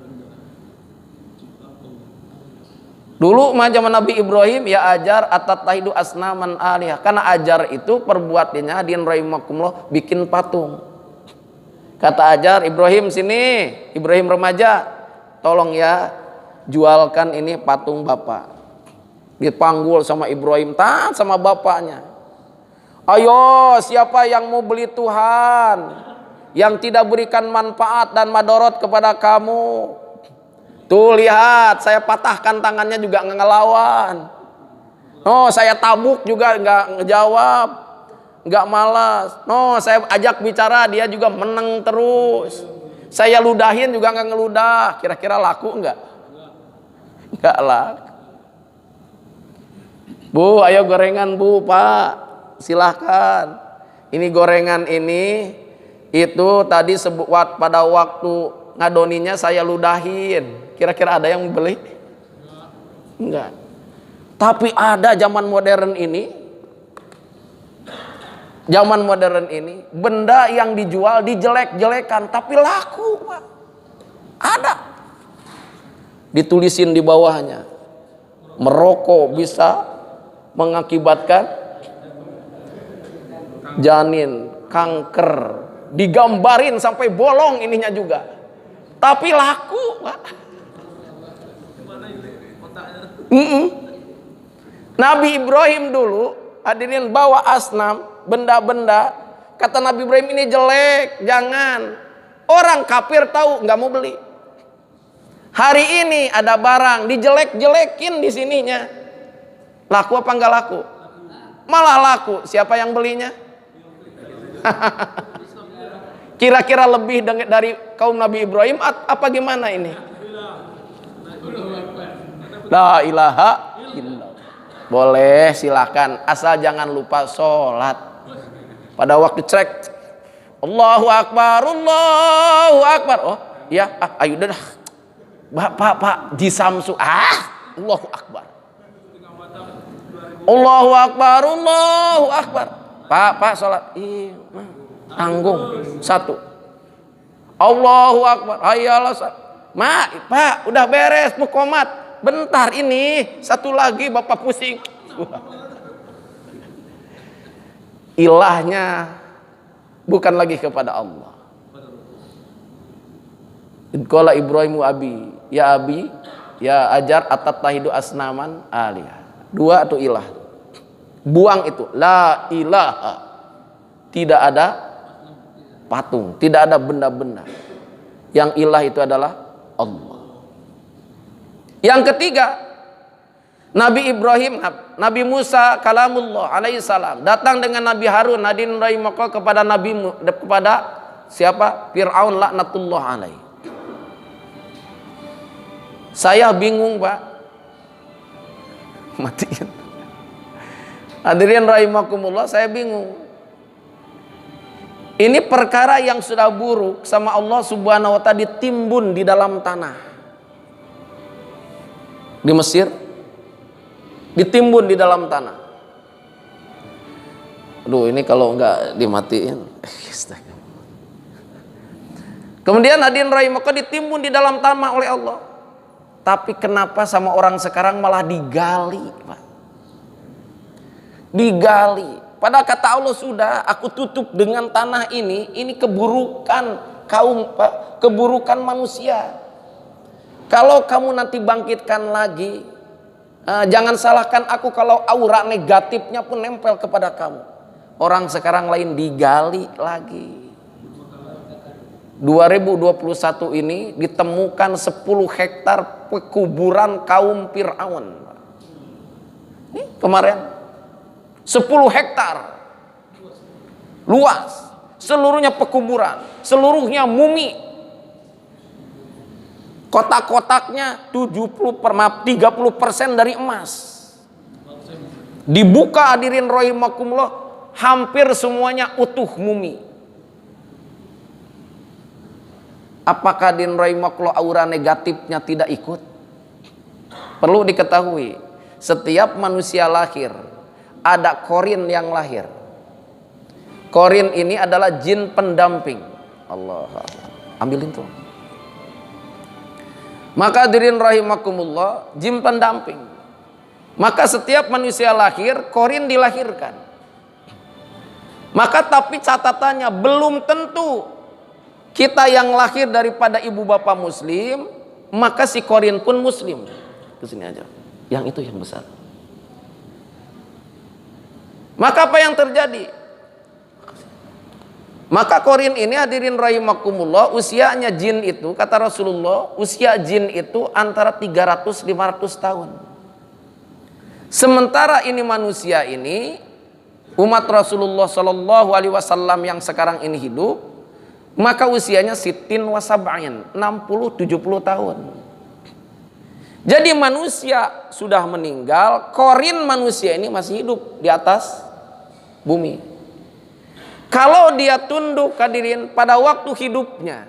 Dulu zaman Nabi Ibrahim, ya ajar atatahidu asnaman alihah. Karena ajar itu perbuatannya hadirin rahimakumullah bikin patung. Kata ajar, Ibrahim sini, Ibrahim remaja, tolong ya jualkan ini patung bapak. Dipanggul sama Ibrahim, taat sama bapaknya. Ayo, siapa yang mau beli Tuhan yang tidak berikan manfaat dan madorot kepada kamu? Tuh lihat, saya patahkan tangannya juga nggak ngelawan. Oh, saya tabuk juga nggak ngejawab, nggak malas. No, saya ajak bicara dia juga meneng terus. Saya ludahin juga nggak ngeludah. Kira-kira laku nggak? Nggak laku. Bu, ayo gorengan bu, Pak. Silahkan. ini gorengan ini itu tadi pada waktu ngadoninya saya ludahin. Kira-kira ada yang beli? Enggak. Tapi ada zaman modern ini, benda yang dijual dijelek-jelekan tapi laku, Pak. Ada. Ditulisin di bawahnya, merokok bisa mengakibatkan janin, kanker, digambarin sampai bolong ininya juga, tapi laku, Pak. Nabi Ibrahim dulu hadirin bawa asnam, benda-benda, kata Nabi Ibrahim ini jelek, jangan. Orang kafir tahu nggak mau beli. Hari ini ada barang dijelek-jelekin di sininya, laku apa nggak laku? Malah laku. Siapa yang belinya? Kira-kira lebih dari kaum Nabi Ibrahim apa gimana ini? La ilaha illallah. Boleh, silakan, asal jangan lupa sholat pada waktu cek. Allahu Akbar, Allahu Akbar. Oh ya, ayo dah, Pak di Samsu. Allahu Akbar, Allahu Akbar, Allahu Akbar. Pak sholat. Tanggung satu. Allahu Akbar. Hayalah. Pak udah beres muqomat. Bentar ini satu lagi Bapak pusing. Ilahnya bukan lagi kepada Allah. Qala Ibrahimu abi ya ajar atattahidu asnaman aliyah. Dua atau ilah. Buang itu. La ilaha. Tidak ada patung, tidak ada benda-benda. Yang ilah itu adalah Allah. Yang ketiga, Nabi Ibrahim, Nabi Musa kalamullah alaihi salam datang dengan Nabi Harun nadin rahimahullah kepada siapa? Fir'aun laknatullah alaihi. Saya bingung, Pak. Matiin. Hadirin rahimakumullah, saya bingung. Ini perkara yang sudah buruk sama Allah Subhanahu wa taala ditimbun di dalam tanah. Di Mesir ditimbun di dalam tanah. Aduh, ini kalau enggak dimatiin. Kemudian hadirin rahimakumullah ditimbun di dalam tanah oleh Allah. Tapi kenapa sama orang sekarang malah digali, Pak? Digali. Padahal kata Allah sudah, aku tutup dengan tanah ini keburukan kaum, Pak, keburukan manusia. Kalau kamu nanti bangkitkan lagi, jangan salahkan aku kalau aura negatifnya pun nempel kepada kamu. Orang sekarang lain digali lagi. 2021 ini ditemukan 10 hektar pekuburan kaum Fir'aun. Ini kemarin 10 hektar luas, seluruhnya pekuburan, seluruhnya mumi. Kotak-kotaknya 30% dari emas. Dibuka hadirin rahimakumullah, hampir semuanya utuh mumi. Apakah hadirin rahimakumullah aura negatifnya tidak ikut? Perlu diketahui, setiap manusia lahir ada korin yang lahir. Korin ini adalah jin pendamping. Allah, ambilin tuh. Maka hadirin rahimakumullah, jin pendamping. Maka setiap manusia lahir, korin dilahirkan. Maka tapi catatannya belum tentu kita yang lahir daripada ibu bapak muslim, maka si korin pun muslim. Kesini aja. Yang itu yang besar. Maka apa yang terjadi? Maka korin ini hadirin rahimakumullah, usianya jin itu, kata Rasulullah, usia jin itu antara 300-500 tahun. Sementara ini manusia ini, umat Rasulullah Shallallahu Alaihi Wasallam yang sekarang ini hidup, maka usianya sittin wa sab'in, 60-70 tahun. Jadi manusia sudah meninggal, korin manusia ini masih hidup di atas bumi. Kalau dia tunduk hadirin pada waktu hidupnya,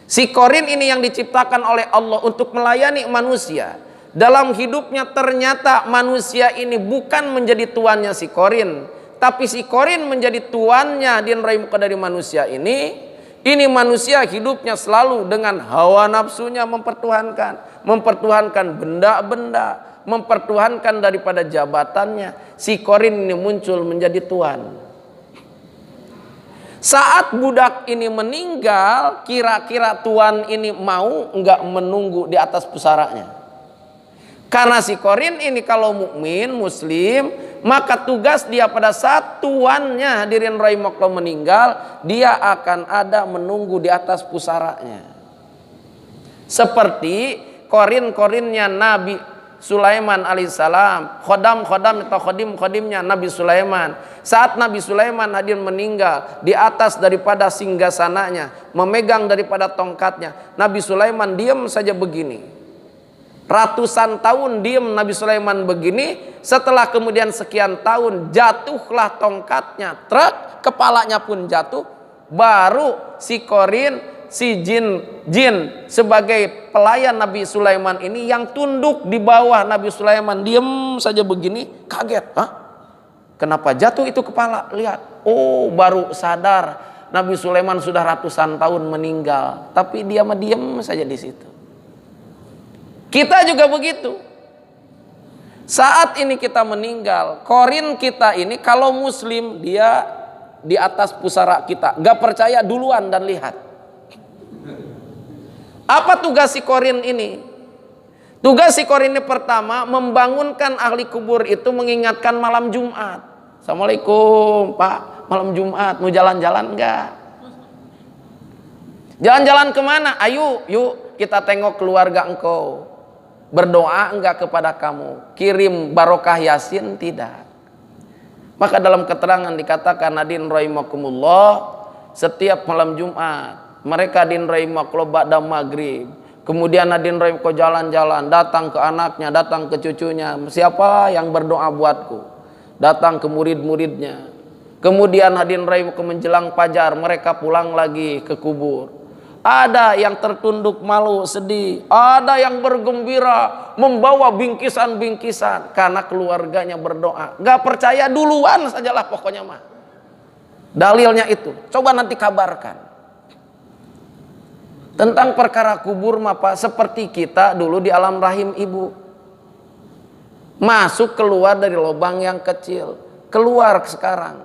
si korin ini yang diciptakan oleh Allah untuk melayani manusia, dalam hidupnya ternyata manusia ini bukan menjadi tuannya si korin, tapi si korin menjadi tuannya din raimuka dari manusia ini manusia hidupnya selalu dengan hawa nafsunya mempertuhankan benda-benda, mempertuhankan daripada jabatannya. Si korin ini muncul menjadi tuan. Saat budak ini meninggal, kira-kira tuan ini mau enggak menunggu di atas pusaranya? Karena si korin ini kalau mukmin muslim, maka tugas dia pada saat tuannya hadirin rahimakallah meninggal, dia akan ada menunggu di atas pusaranya. Seperti korin-korinnya Nabi Sulaiman alaihissalam, khodam-khodam atau khodim-khodimnya Nabi Sulaiman. Saat Nabi Sulaiman hadir meninggal, di atas daripada singgasananya, memegang daripada tongkatnya, Nabi Sulaiman diam saja begini. Ratusan tahun diam Nabi Sulaiman begini. Setelah kemudian sekian tahun jatuhlah tongkatnya, truk, kepalanya pun jatuh. Baru si korin, si jin sebagai pelayan Nabi Sulaiman ini yang tunduk di bawah Nabi Sulaiman diam saja begini, kaget. Hah? Kenapa jatuh itu kepala? Lihat, oh baru sadar Nabi Sulaiman sudah ratusan tahun meninggal, tapi dia diam saja di situ. Kita juga begitu. Saat ini kita meninggal, korin kita ini kalau muslim dia di atas pusara kita, gak percaya duluan dan lihat. Apa tugas si korin ini? Tugas si korin ini pertama membangunkan ahli kubur itu, mengingatkan malam Jumat. Assalamualaikum Pak, malam Jumat mau jalan-jalan enggak? Jalan-jalan kemana? Ayo, yuk kita tengok keluarga engkau. Berdoa enggak kepada kamu? Kirim barokah Yasin? Tidak. Maka dalam keterangan dikatakan hadirin rahimakumullah, setiap malam Jumat mereka hadirin rahimakumullah ba'da maghrib, kemudian hadirin rahimakumullah jalan-jalan, datang ke anaknya, datang ke cucunya, siapa yang berdoa buatku? Datang ke murid-muridnya. Kemudian hadirin rahimakumullah menjelang fajar mereka pulang lagi ke kubur. Ada yang tertunduk malu, sedih. Ada yang bergembira, membawa bingkisan-bingkisan karena keluarganya berdoa. Gak percaya duluan sajalah pokoknya mah. Dalilnya itu. Coba nanti kabarkan. Tentang perkara kubur mah Pak, seperti kita dulu di alam rahim ibu. Masuk keluar dari lubang yang kecil. Keluar sekarang.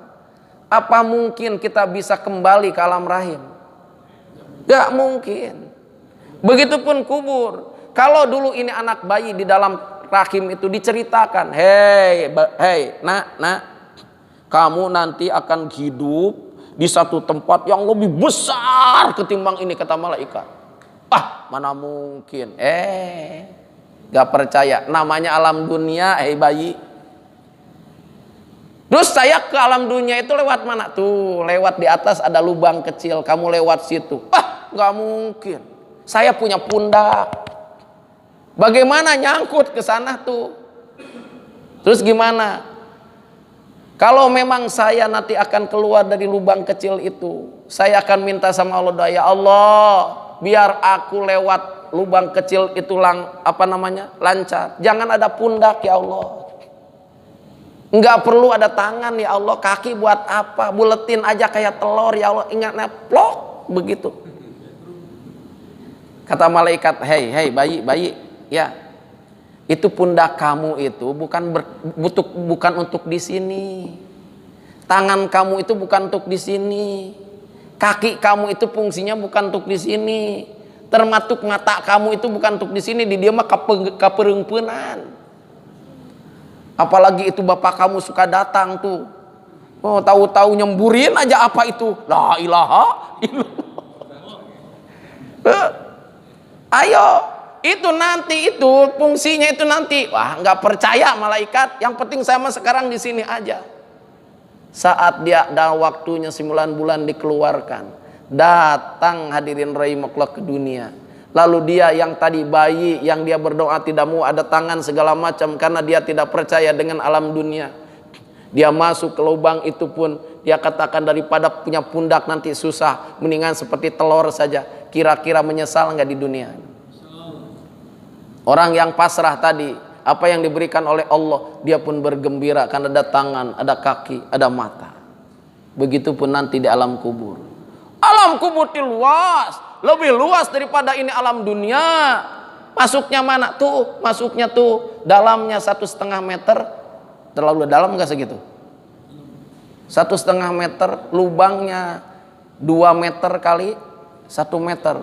Apa mungkin kita bisa kembali ke alam rahim? Gak mungkin. Begitupun kubur. Kalau dulu ini anak bayi di dalam rahim itu diceritakan, hei nak, kamu nanti akan hidup di satu tempat yang lebih besar ketimbang ini, kata malaikat. Ah, mana mungkin? Gak percaya. Namanya alam dunia, bayi. Terus saya ke alam dunia itu lewat mana? Tuh, lewat di atas ada lubang kecil, kamu lewat situ. Ah, gak mungkin. Saya punya pundak. Bagaimana nyangkut ke sana tuh? Terus gimana? Kalau memang saya nanti akan keluar dari lubang kecil itu, saya akan minta sama Allah doa, ya Allah, biar aku lewat lubang kecil itu lancar. Jangan ada pundak ya Allah. Enggak perlu ada tangan ya Allah, kaki buat apa? Buletin aja kayak telur ya Allah, ingatnya plok begitu. Kata malaikat, hei bayi, ya. Itu pundak kamu itu bukan untuk di sini. Tangan kamu itu bukan untuk di sini. Kaki kamu itu fungsinya bukan untuk di sini. Termasuk mata kamu itu bukan untuk di sini, di dia mah kaperengpenan. Apalagi itu bapak kamu suka datang tuh. Oh, tahu-tahu nyemburin aja apa itu? La ilaha illallah. Ayo, itu nanti itu fungsinya itu nanti. Wah, nggak percaya malaikat. Yang penting sama sekarang di sini aja. Saat dia ada waktunya 9 bulan dikeluarkan, datang hadirin rahimakumullah ke dunia. Lalu dia yang tadi bayi, yang dia berdoa tidak mau ada tangan segala macam karena dia tidak percaya dengan alam dunia. Dia masuk ke lubang itu pun Dia katakan daripada punya pundak nanti susah, mendingan seperti telur saja. Kira-kira menyesal nggak di dunia? Orang yang pasrah tadi, apa yang diberikan oleh Allah, dia pun bergembira karena ada tangan, ada kaki, ada mata. Begitupun nanti di alam kubur. Alam kubur itu luas, lebih luas daripada ini alam dunia. Masuknya mana tuh? Masuknya tuh dalamnya 1,5 meter. Terlalu dalam nggak segitu? 1,5 meter, lubangnya 2 meter kali 1 meter.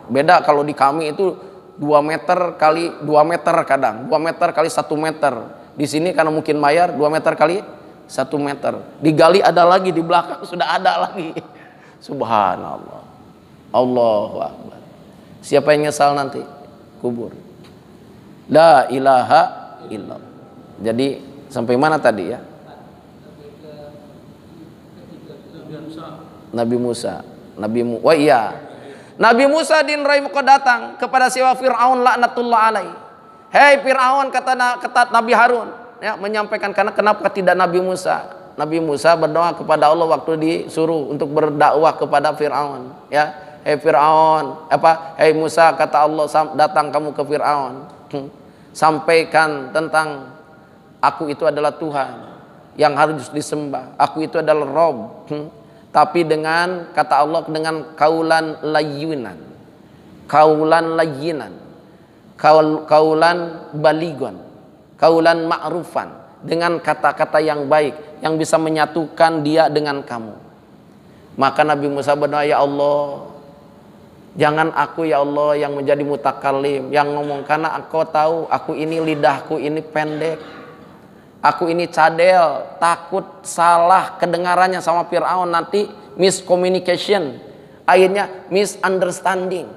Beda kalau di kami itu 2 meter kali 2 meter kadang 2 meter kali 1 meter. Di sini karena mungkin bayar 2 meter kali 1 meter. Digali ada lagi, di belakang sudah ada lagi. Subhanallah. Allahu Akbar. Siapa yang nyesal nanti? Kubur. La ilaha illallah. Jadi sampai mana tadi ya? Nabi Musa. Oh iya. Nabi Musa din Raimuko datang kepada siwa Fir'aun laknatullah alaih. Hei Fir'aun, kata Nabi Harun, ya, menyampaikan karena kenapa tidak Nabi Musa? Nabi Musa berdoa kepada Allah waktu disuruh untuk berdakwah kepada Fir'aun, ya. Hei Fir'aun, hei Musa, kata Allah, datang kamu ke Fir'aun, sampaikan tentang aku itu adalah Tuhan yang harus disembah, aku itu adalah Rob, tapi dengan kata Allah dengan kaulan layyinan, kaulan baligon, kaulan ma'rufan, dengan kata-kata yang baik yang bisa menyatukan dia dengan kamu. Maka Nabi Musa berdoa, ya Allah, jangan aku ya Allah yang menjadi mutakalim, yang ngomong, karena Engkau tahu aku ini lidahku ini pendek, aku ini cadel, takut salah kedengarannya sama Fir'aun, nanti miscommunication, akhirnya misunderstanding.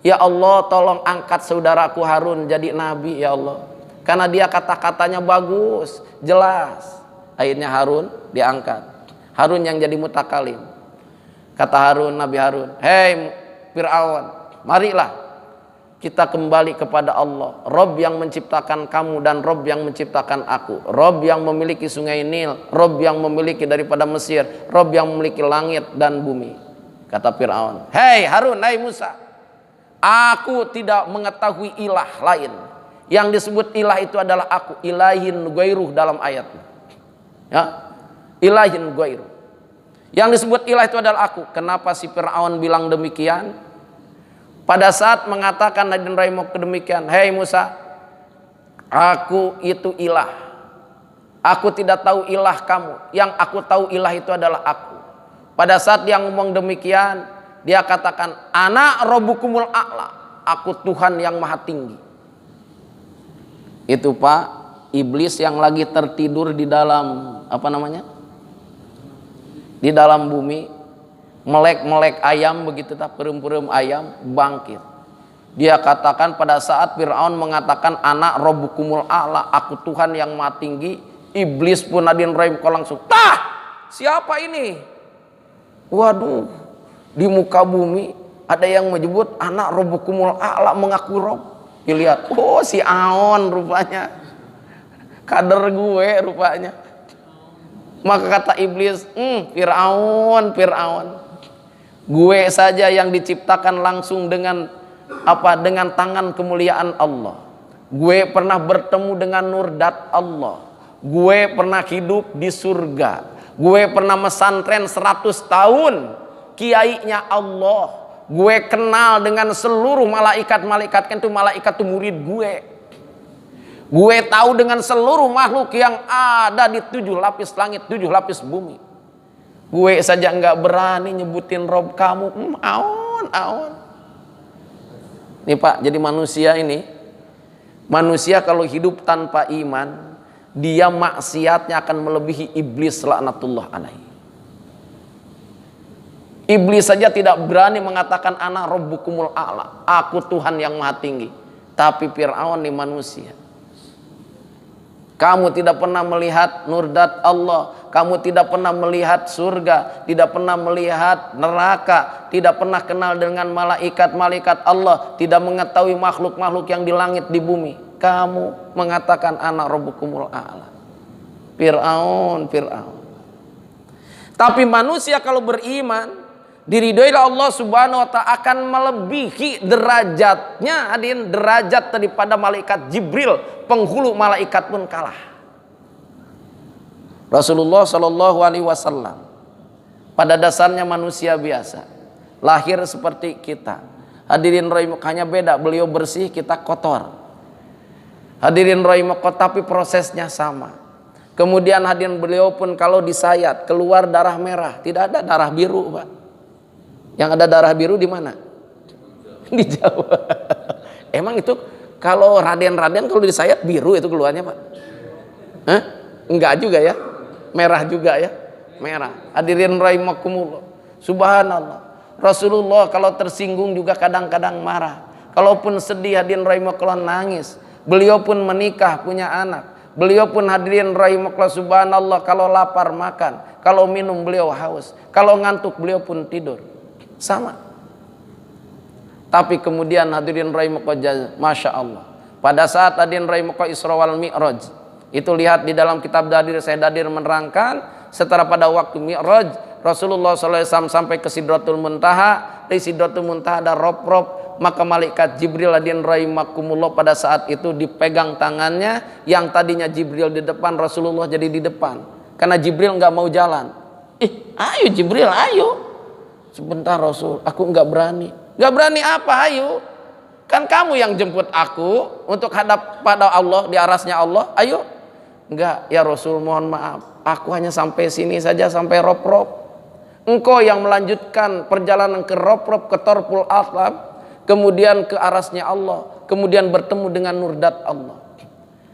Ya Allah, tolong angkat saudaraku Harun jadi nabi ya Allah, karena dia kata-katanya bagus, jelas. Akhirnya Harun diangkat, Harun yang jadi mutakalim. Kata Harun, Nabi Harun, hei Fir'aun, marilah kita kembali kepada Allah, Rob yang menciptakan kamu dan Rob yang menciptakan aku, Rob yang memiliki sungai Nil, Rob yang memiliki daripada Mesir, Rob yang memiliki langit dan bumi. Kata Fir'aun, hei Harun, hei Musa, aku tidak mengetahui ilah lain. Yang disebut ilah itu adalah aku, ilahin ghairuh dalam ayatnya, ya, ilahin ghairuh. Yang disebut ilah itu adalah aku. Kenapa si Fir'aun bilang demikian? Pada saat mengatakan Nadine Raimok demikian, hei Musa, aku itu ilah, aku tidak tahu ilah kamu, yang aku tahu ilah itu adalah aku. Pada saat dia ngomong demikian, dia katakan, ana robbukumul a'la, aku Tuhan yang maha tinggi. Itu Pak, iblis yang lagi tertidur di dalam apa namanya, di dalam bumi, melek ayam begitu, tak perum-perum ayam bangkit. Dia katakan pada saat Fir'aun mengatakan anak robbukumul a'la, aku Tuhan yang maha tinggi, iblis pun Nadine Raimko langsung, tah, siapa ini? Waduh, di muka bumi ada yang menyebut anak robbukumul a'la, mengaku Rob. Dilihat, oh si Aon rupanya, kader gue rupanya. Maka kata iblis, Fir'aun, gue saja yang diciptakan langsung dengan apa? Dengan tangan kemuliaan Allah. Gue pernah bertemu dengan nurdat Allah. Gue pernah hidup di surga. Gue pernah mesantren 100 tahun. Kiainya Allah. Gue kenal dengan seluruh malaikat-malaikat, kan itu malaikat itu murid gue. Gue tahu dengan seluruh makhluk yang ada di 7 lapis langit, 7 lapis bumi. Gue saja nggak berani nyebutin Rob kamu, Aon. Nih Pak, jadi manusia ini, manusia kalau hidup tanpa iman, dia maksiatnya akan melebihi iblis laknatullah alaihi. Iblis saja tidak berani mengatakan ana robbukumul a'la, aku Tuhan yang maha tinggi. Tapi Fir'aun nih manusia. Kamu tidak pernah melihat nurdat Allah, kamu tidak pernah melihat surga, tidak pernah melihat neraka, tidak pernah kenal dengan malaikat-malaikat Allah, tidak mengetahui makhluk-makhluk yang di langit di bumi. Kamu mengatakan ana robbukumul a'la. Fir'aun. Tapi manusia kalau beriman, diridhoi Allah Subhanahu wa taala, akan melebihi derajatnya, hadirin, derajat daripada malaikat Jibril. Penghulu malaikat pun kalah. Rasulullah Shallallahu alaihi wasallam pada dasarnya manusia biasa, lahir seperti kita. Hadirin rahimah, hanya beda, beliau bersih, kita kotor. Hadirin rahimah, tapi prosesnya sama. Kemudian hadirin, beliau pun kalau disayat keluar darah merah, tidak ada darah biru, Pak. Yang ada darah biru di mana? Di Jawa. Emang itu kalau Raden-Raden kalau disayat biru itu keluarnya, Pak? Hah? Enggak juga ya? Merah juga ya? Merah. Hadirin rahimakumullah. Subhanallah. Rasulullah kalau tersinggung juga kadang-kadang marah. Kalaupun sedih, hadirin rahimakumullah, nangis. Beliau pun menikah, punya anak. Beliau pun, hadirin rahimakumullah, subhanallah, kalau lapar makan, kalau minum beliau haus, kalau ngantuk beliau pun tidur. Sama. Tapi kemudian hadirin rahimakumullah, masya Allah, pada saat hadirin rahimakumullah Isra wal Mi'raj, itu lihat di dalam kitab Dadir, saya Dadir menerangkan, setelah pada waktu Mi'raj Rasulullah SAW sampai ke Sidratul Muntaha. Di Sidratul Muntaha ada rob-rob, maka malaikat Jibril hadirin rahimakumullah pada saat itu dipegang tangannya. Yang tadinya Jibril di depan, Rasulullah jadi di depan, karena Jibril nggak mau jalan. Ayo Jibril, ayo. Sebentar Rasul, aku nggak berani. Nggak berani apa? Ayo, kan kamu yang jemput aku untuk hadap pada Allah, di arasnya Allah. Ayo. Enggak, ya Rasul, mohon maaf, aku hanya sampai sini saja, sampai rob-rob. Engkau yang melanjutkan perjalanan ke rob-rob, ke Torpul Atlab, kemudian ke arasnya Allah, kemudian bertemu dengan Nurdat Allah.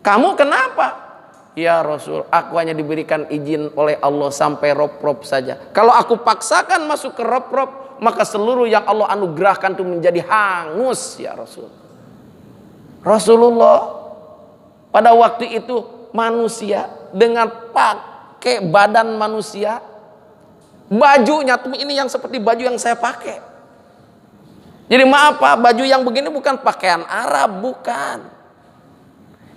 Kamu kenapa? Ya Rasul, aku hanya diberikan izin oleh Allah sampai rob-rob saja. Kalau aku paksakan masuk ke rob-rob, maka seluruh yang Allah anugerahkan itu menjadi hangus, ya Rasul. Rasulullah pada waktu itu manusia dengan pakai badan manusia, bajunya tuh ini yang seperti baju yang saya pakai. Jadi maaf Pak, baju yang begini bukan pakaian Arab, bukan.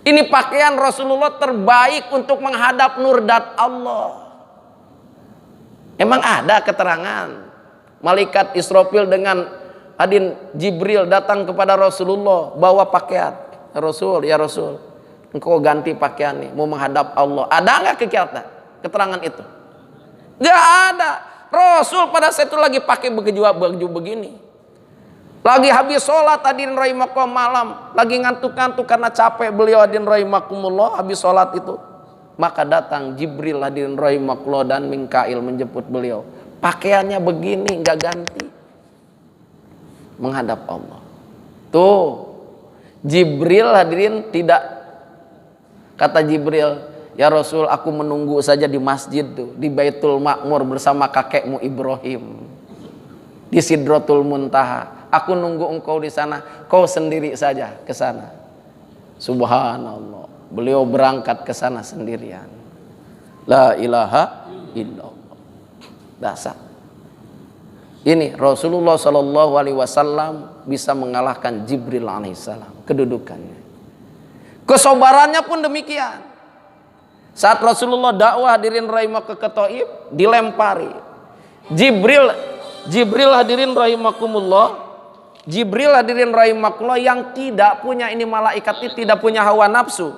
Ini pakaian Rasulullah terbaik untuk menghadap Nurdat Allah. Emang ada keterangan malaikat Israfil dengan hadirin Jibril datang kepada Rasulullah bawa pakaian. Rasul, ya Rasul, engkau ganti pakaian nih, mau menghadap Allah. Ada nggak keterangan itu? Nggak ada. Rasul pada saat itu lagi pakai baju begini. Lagi habis sholat hadirin rahimakumullah malam, lagi ngantuk-ngantuk karena capek beliau hadirin rahimakumullah habis sholat itu. Maka datang Jibril hadirin rahimakumullah dan Mikail menjemput beliau. Pakaiannya begini, nggak ganti, menghadap Allah. Tuh Jibril hadirin tidak, kata Jibril, ya Rasul, aku menunggu saja di masjid tuh, di Baitul Ma'mur bersama kakekmu Ibrahim, di Sidratul Muntaha. Aku nunggu engkau di sana, kau sendiri saja ke sana. Subhanallah, beliau berangkat ke sana sendirian. La ilaha illallah. Dasar. Ini Rasulullah Shallallahu Alaihi Wasallam bisa mengalahkan Jibril alaihissalam, kedudukannya. Kesabarannya pun demikian. Saat Rasulullah dakwah hadirin rahimah ke Taif, dilempari. Jibril hadirin rahimakumullah. Jibril hadirin rahimakumullah yang tidak punya, ini malaikat ini tidak punya hawa nafsu.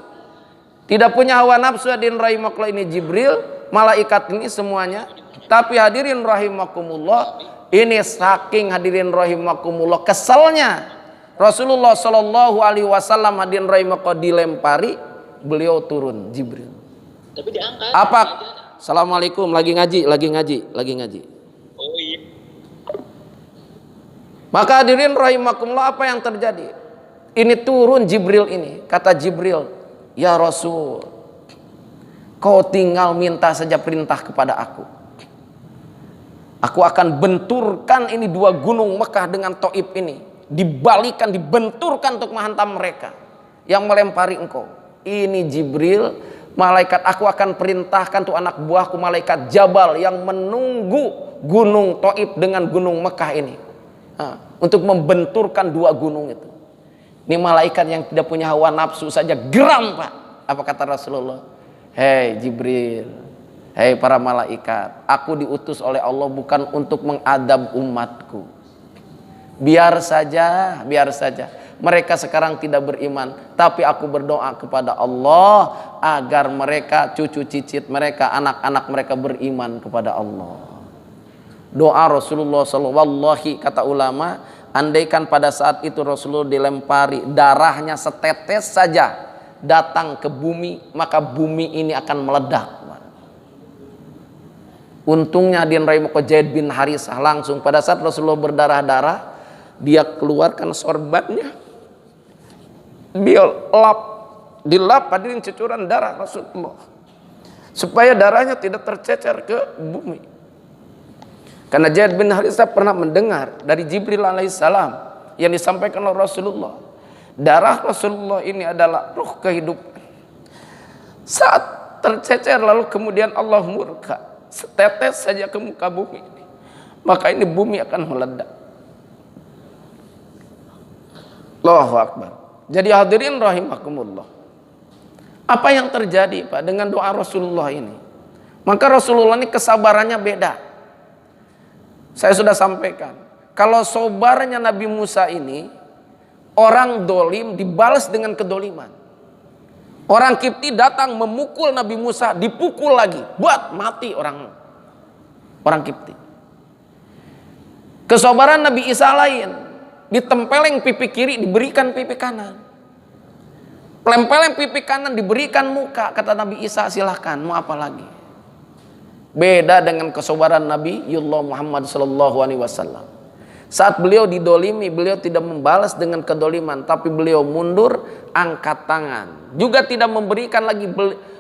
Tidak punya hawa nafsu hadirin rahimakumullah, ini Jibril, malaikat ini semuanya. Tapi hadirin rahimakumullah, ini saking hadirin rahimakumullah keselnya Rasulullah Shallallahu Alaihi Wasallam hadirin rahimakumullah dilempari, beliau turun Jibril. Tapi diangkat. Apa? Assalamualaikum, lagi ngaji. Oh iya. Maka hadirin rahimakumullah, apa yang terjadi? Ini turun Jibril ini, kata Jibril, ya Rasul, kau tinggal minta saja perintah kepada aku. Aku akan benturkan ini dua gunung Mekah dengan Taif ini, dibalikan, dibenturkan untuk menghantam mereka yang melempari engkau. Ini Jibril, malaikat, aku akan perintahkan tuh anak buahku malaikat Jabal yang menunggu gunung Taif dengan gunung Mekah ini, untuk membenturkan dua gunung itu. Ini malaikat yang tidak punya hawa nafsu saja geram Pak. Apa kata Rasulullah? Hei Jibril, Hei para malaikat, aku diutus oleh Allah bukan untuk mengadab umatku. Biar saja mereka sekarang tidak beriman, tapi aku berdoa kepada Allah agar mereka, cucu cicit mereka, anak-anak mereka beriman kepada Allah. Doa Rasulullah SAW, kata ulama, andaikan pada saat itu Rasulullah dilempari, darahnya setetes saja datang ke bumi, maka bumi ini akan meledak. Untungnya Din Rahimahullah Zaid bin Harisah langsung pada saat Rasulullah berdarah-darah, dia keluarkan sorbannya, dia dilap hadirin cucuran darah Rasulullah, supaya darahnya tidak tercecer ke bumi. Karena Zaid bin Harisah pernah mendengar dari Jibril alaihissalam yang disampaikan oleh Rasulullah, darah Rasulullah ini adalah ruh kehidupan. Saat tercecer lalu kemudian Allah murka, setetes saja ke muka bumi ini, maka ini bumi akan meledak. Allahu Akbar. Jadi hadirin rahimakumullah, apa yang terjadi Pak dengan doa Rasulullah ini? Maka Rasulullah ini kesabarannya beda. Saya sudah sampaikan, kalau sobarnya Nabi Musa ini, orang dolim dibalas dengan kedoliman. Orang Kipti datang memukul Nabi Musa, dipukul lagi, buat mati orang Kipti. Kesabaran Nabi Isa lain, ditempeleng pipi kiri, diberikan pipi kanan. Pelempeleng pipi kanan, diberikan muka, kata Nabi Isa, silahkan, mau apa lagi? Beda dengan kesabaran Nabi Muhammad SAW. Saat beliau didolimi, beliau tidak membalas dengan kedoliman, tapi beliau mundur, angkat tangan. Juga tidak memberikan lagi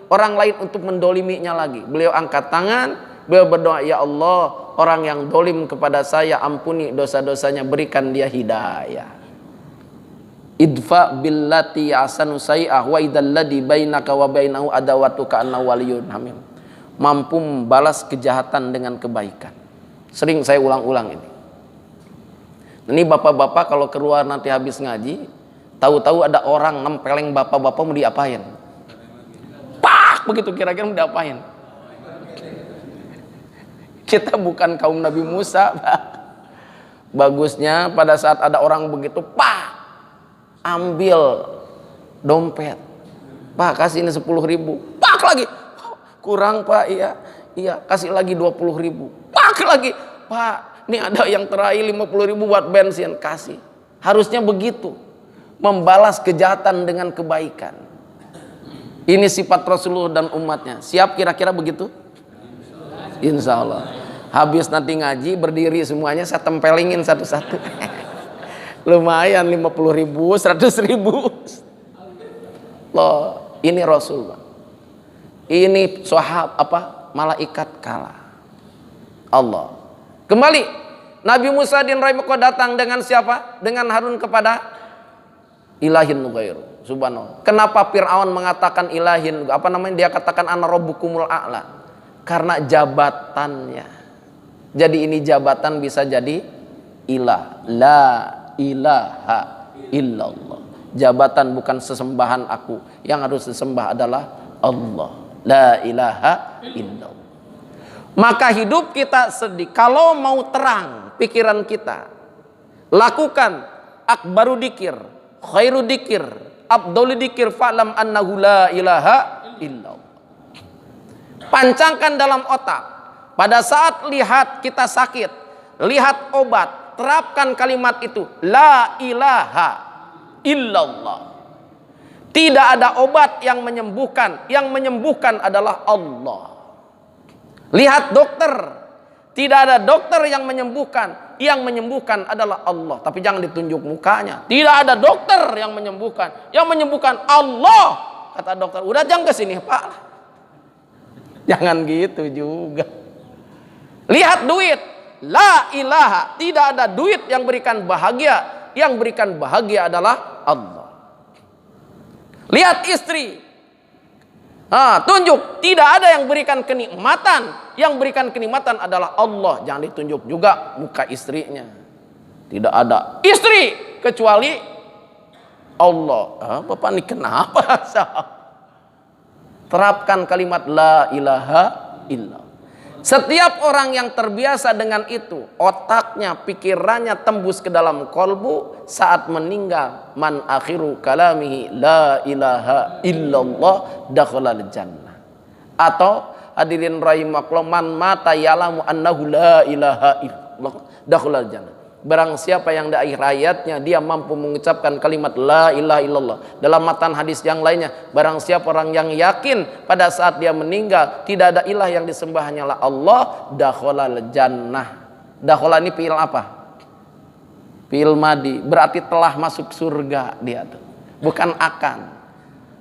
orang lain untuk mendoliminya lagi. Beliau angkat tangan, beliau berdoa, ya Allah, orang yang dolim kepada saya, ampuni dosa-dosanya, berikan dia hidayah. Idfa billati ahsanu sayyi'ah wa idzal ladzi bainaka wa bainahu adawatu ka'annahu waliyyun hamim. Mampu membalas kejahatan dengan kebaikan. Sering saya ulang-ulang ini. Ini bapak-bapak kalau keluar nanti habis ngaji, tahu-tahu ada orang nempeleng bapak-bapak, mau diapain? Pak, begitu kira-kira mau diapain? Kita bukan kaum Nabi Musa, Pak. Bagusnya pada saat ada orang begitu, Pak, ambil dompet. Pak, kasih ini 10.000. Pak lagi. Kurang Pak, iya, kasih lagi 20.000. Pak lagi, Pak, ini ada yang terakhir 50.000 buat bensin, kasih. Harusnya begitu, membalas kejahatan dengan kebaikan. Ini sifat Rasulullah dan umatnya. Siap kira-kira begitu? Insya Allah. Habis nanti ngaji berdiri semuanya, saya tempelingin satu-satu. Lumayan 50.000, 100.000. Loh, ini Rasulullah. Ini malaikat kala Allah. Kembali Nabi Musa bin Rahimahullah datang dengan siapa? Dengan Harun kepada ilahin ghairu. Subhanallah. Kenapa Fir'aun mengatakan ilahin? Apa namanya? Dia katakan ana rabbukumul a'la. Karena jabatannya. Jadi ini jabatan bisa jadi ilah. La ilaha illallah. Jabatan bukan sesembahan aku. Yang harus disembah adalah Allah. La ilaha illallah. Maka hidup kita sedih. Kalau mau terang pikiran kita, lakukan akbaru dikir, khairu dikir, abdul dikir, fa'lam annahu la ilaha illallah. Pancangkan dalam otak. Pada saat lihat kita sakit, lihat obat, terapkan kalimat itu, la ilaha illallah. Tidak ada obat yang menyembuhkan adalah Allah. Lihat dokter, tidak ada dokter yang menyembuhkan adalah Allah. Tapi jangan ditunjuk mukanya. Tidak ada dokter yang menyembuhkan Allah. Kata dokter, udah jangan ke sini Pak. Jangan gitu juga. Lihat duit, la ilaha, tidak ada duit yang berikan bahagia. Yang berikan bahagia adalah Allah. Lihat istri, tunjuk, tidak ada yang berikan kenikmatan. Yang berikan kenikmatan adalah Allah. Jangan ditunjuk juga muka istrinya. Tidak ada istri kecuali Allah. Bapak ini kenapa? Terapkan kalimat la ilaha illallah. Setiap orang yang terbiasa dengan itu, otaknya, pikirannya tembus ke dalam kolbu saat meninggal, man akhiru kalamihi la ilaha illallah dakhalal jannah. Atau hadirin rahimakumullah, man mata ya'lamu annahu la ilaha illallah dakhalal jannah. Barang siapa yang di akhir hayatnya dia mampu mengucapkan kalimat la ilaha illallah. Dalam matan hadis yang lainnya, barang siapa orang yang yakin pada saat dia meninggal tidak ada ilah yang disembah hanyalah Allah, dakhalal jannah. Dakhala ini fi'il apa? Fi'il madi, berarti telah masuk surga dia tuh. Bukan akan.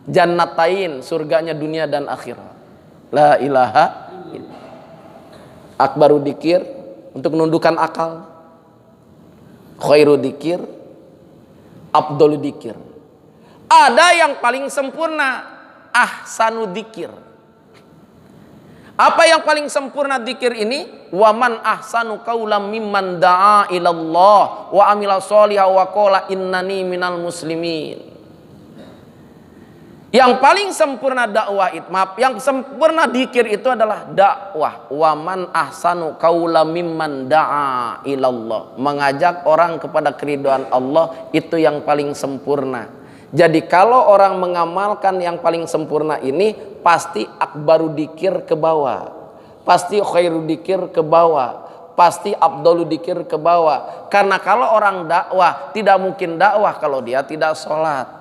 Jannatain, surganya dunia dan akhirat. La ilaha illallah. Akbaru dikir untuk menundukkan akal. Khairu dikir, afdalu dikir. Ada yang paling sempurna, ahsanu dikir. Apa yang paling sempurna dikir ini? Wa man ahsanu qaulam mimman da'a ilallah wa amila sholihan wa qala innani minal muslimin. Yang paling sempurna dakwah itu, yang sempurna dikir itu adalah dakwah. Wa man ahsanu qaula mimman da'a ilallah. Mengajak orang kepada keridhaan Allah itu yang paling sempurna. Jadi kalau orang mengamalkan yang paling sempurna ini, pasti akbaru dikir ke bawah, pasti khairu dikir ke bawah, pasti afdalu dikir ke bawah. Karena kalau orang dakwah, tidak mungkin dakwah kalau dia tidak sholat.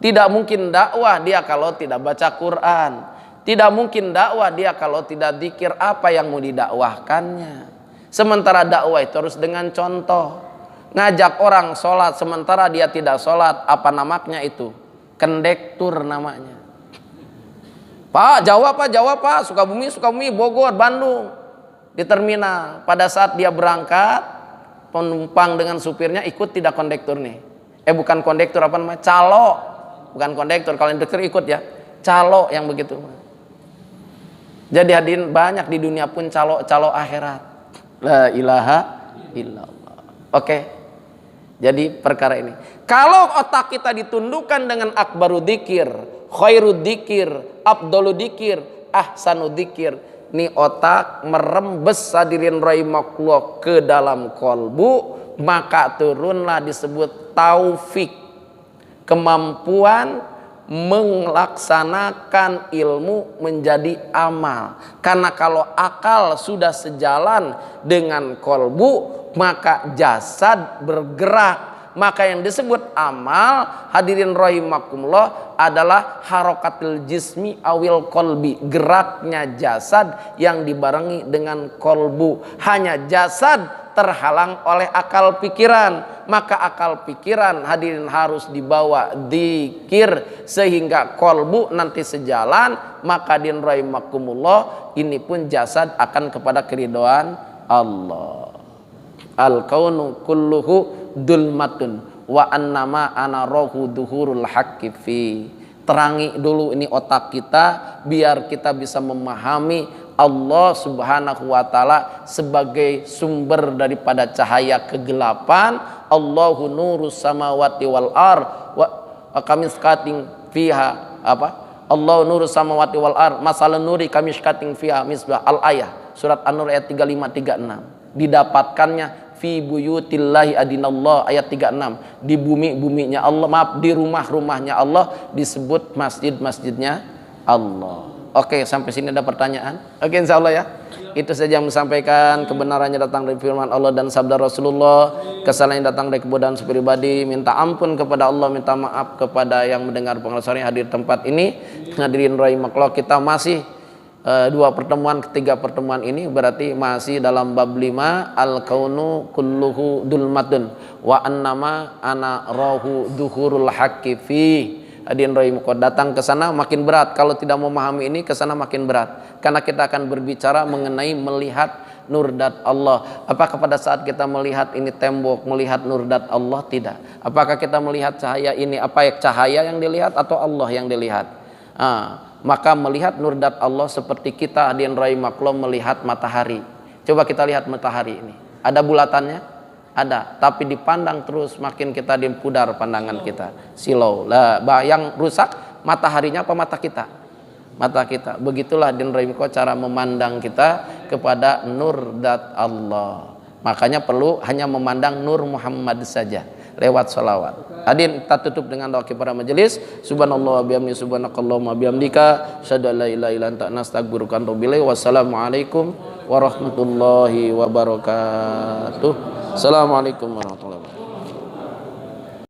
Tidak mungkin dakwah dia kalau tidak baca Quran. Tidak mungkin dakwah dia kalau tidak zikir apa yang mau didakwahkannya. Sementara dakwah itu harus dengan contoh. Ngajak orang sholat sementara dia tidak sholat, apa namanya itu? Kondektur namanya. Pak, jawab Pak, Sukabumi, Bogor, Bandung. Di terminal, pada saat dia berangkat, penumpang dengan supirnya ikut tidak kondektur nih. Bukan kondektur, apa namanya? Calo. Bukan kondektur, kalau kondektur ikut ya, calo yang begitu. Jadi hadirin, banyak di dunia pun calo akhirat. La ilaha illallah. Oke. Jadi perkara ini, kalau otak kita ditundukkan dengan akbaru dzikir, khairu dzikir, afdalu dzikir, ahsanu dzikir, ini otak merembes hadirin rahimakumullah ke dalam kolbu, maka turunlah disebut taufik, kemampuan melaksanakan ilmu menjadi amal. Karena kalau akal sudah sejalan dengan kolbu, maka jasad bergerak. Maka yang disebut amal, hadirin rahimakumullah, adalah harokatil jismi awil kolbi, geraknya jasad yang dibarengi dengan kolbu. Hanya jasad terhalang oleh akal pikiran, maka akal pikiran hadirin harus dibawa dzikir sehingga kolbu nanti sejalan, maka hadirin rahimakumullah, ini pun jasad akan kepada keridhaan Allah. Al kaunu kulluhu dulmatun wa annama ana rohu duhurul haqqi fi. Terangi dulu ini otak kita biar kita bisa memahami Allah subhanahu wa ta'ala sebagai sumber daripada cahaya kegelapan. Allahu nurus samawati wal ar wa kamiskating fiha Allahu nurus samawati wal ar masalan nuri kamiskating fiha misbah. Al-ayah surat An-Nur ayat 35-36. Didapatkannya fi buyutillahi adinallah ayat 36. Di bumi-buminya Allah, maaf, di rumah-rumahnya Allah disebut masjid-masjidnya Allah. Oke, sampai sini ada pertanyaan? Oke, insya Allah ya. Itu saja yang menyampaikan, kebenarannya datang dari firman Allah dan sabda Rasulullah. Kesalahan yang datang dari kebodohan pribadi. Minta ampun kepada Allah, minta maaf kepada yang mendengar pengasaran hadir tempat ini. Hadirin rahimakumullah, kita masih dua pertemuan, ketiga pertemuan ini berarti masih dalam bab 5 al-kaunu kulluhu dulmatun wa annama ana rohu duhurul haqqi fi. Hadirin rahimakumullah, datang ke sana makin berat. Kalau tidak memahami ini, ke sana makin berat. Karena kita akan berbicara mengenai melihat nurdat Allah. Apakah pada saat kita melihat ini tembok, melihat nurdat Allah? Tidak. Apakah kita melihat cahaya ini, apa ya, cahaya yang dilihat atau Allah yang dilihat? Maka melihat nurdat Allah seperti kita hadirin rahimakumullah melihat matahari. Coba kita lihat matahari ini. Ada bulatannya? Ada, tapi dipandang terus makin kita dipudar pandangan kita. Silau lah, yang rusak mataharinya apa mata kita? mata kita. Begitulah din rahimiko cara memandang kita kepada nur dat Allah. Makanya perlu hanya memandang nur Muhammad saja lewat salawat. Hadirin, kita tutup dengan doa kepada majelis. Subhanallah wa bihamdihi, subhanakallahumma wa bihamdika, asyhadu an la ilaha illa anta, nastaghfiruka wa atubu ilaik. Wassalamualaikum warahmatullahi wabarakatuh. Assalamualaikum warahmatullahi wabarakatuh.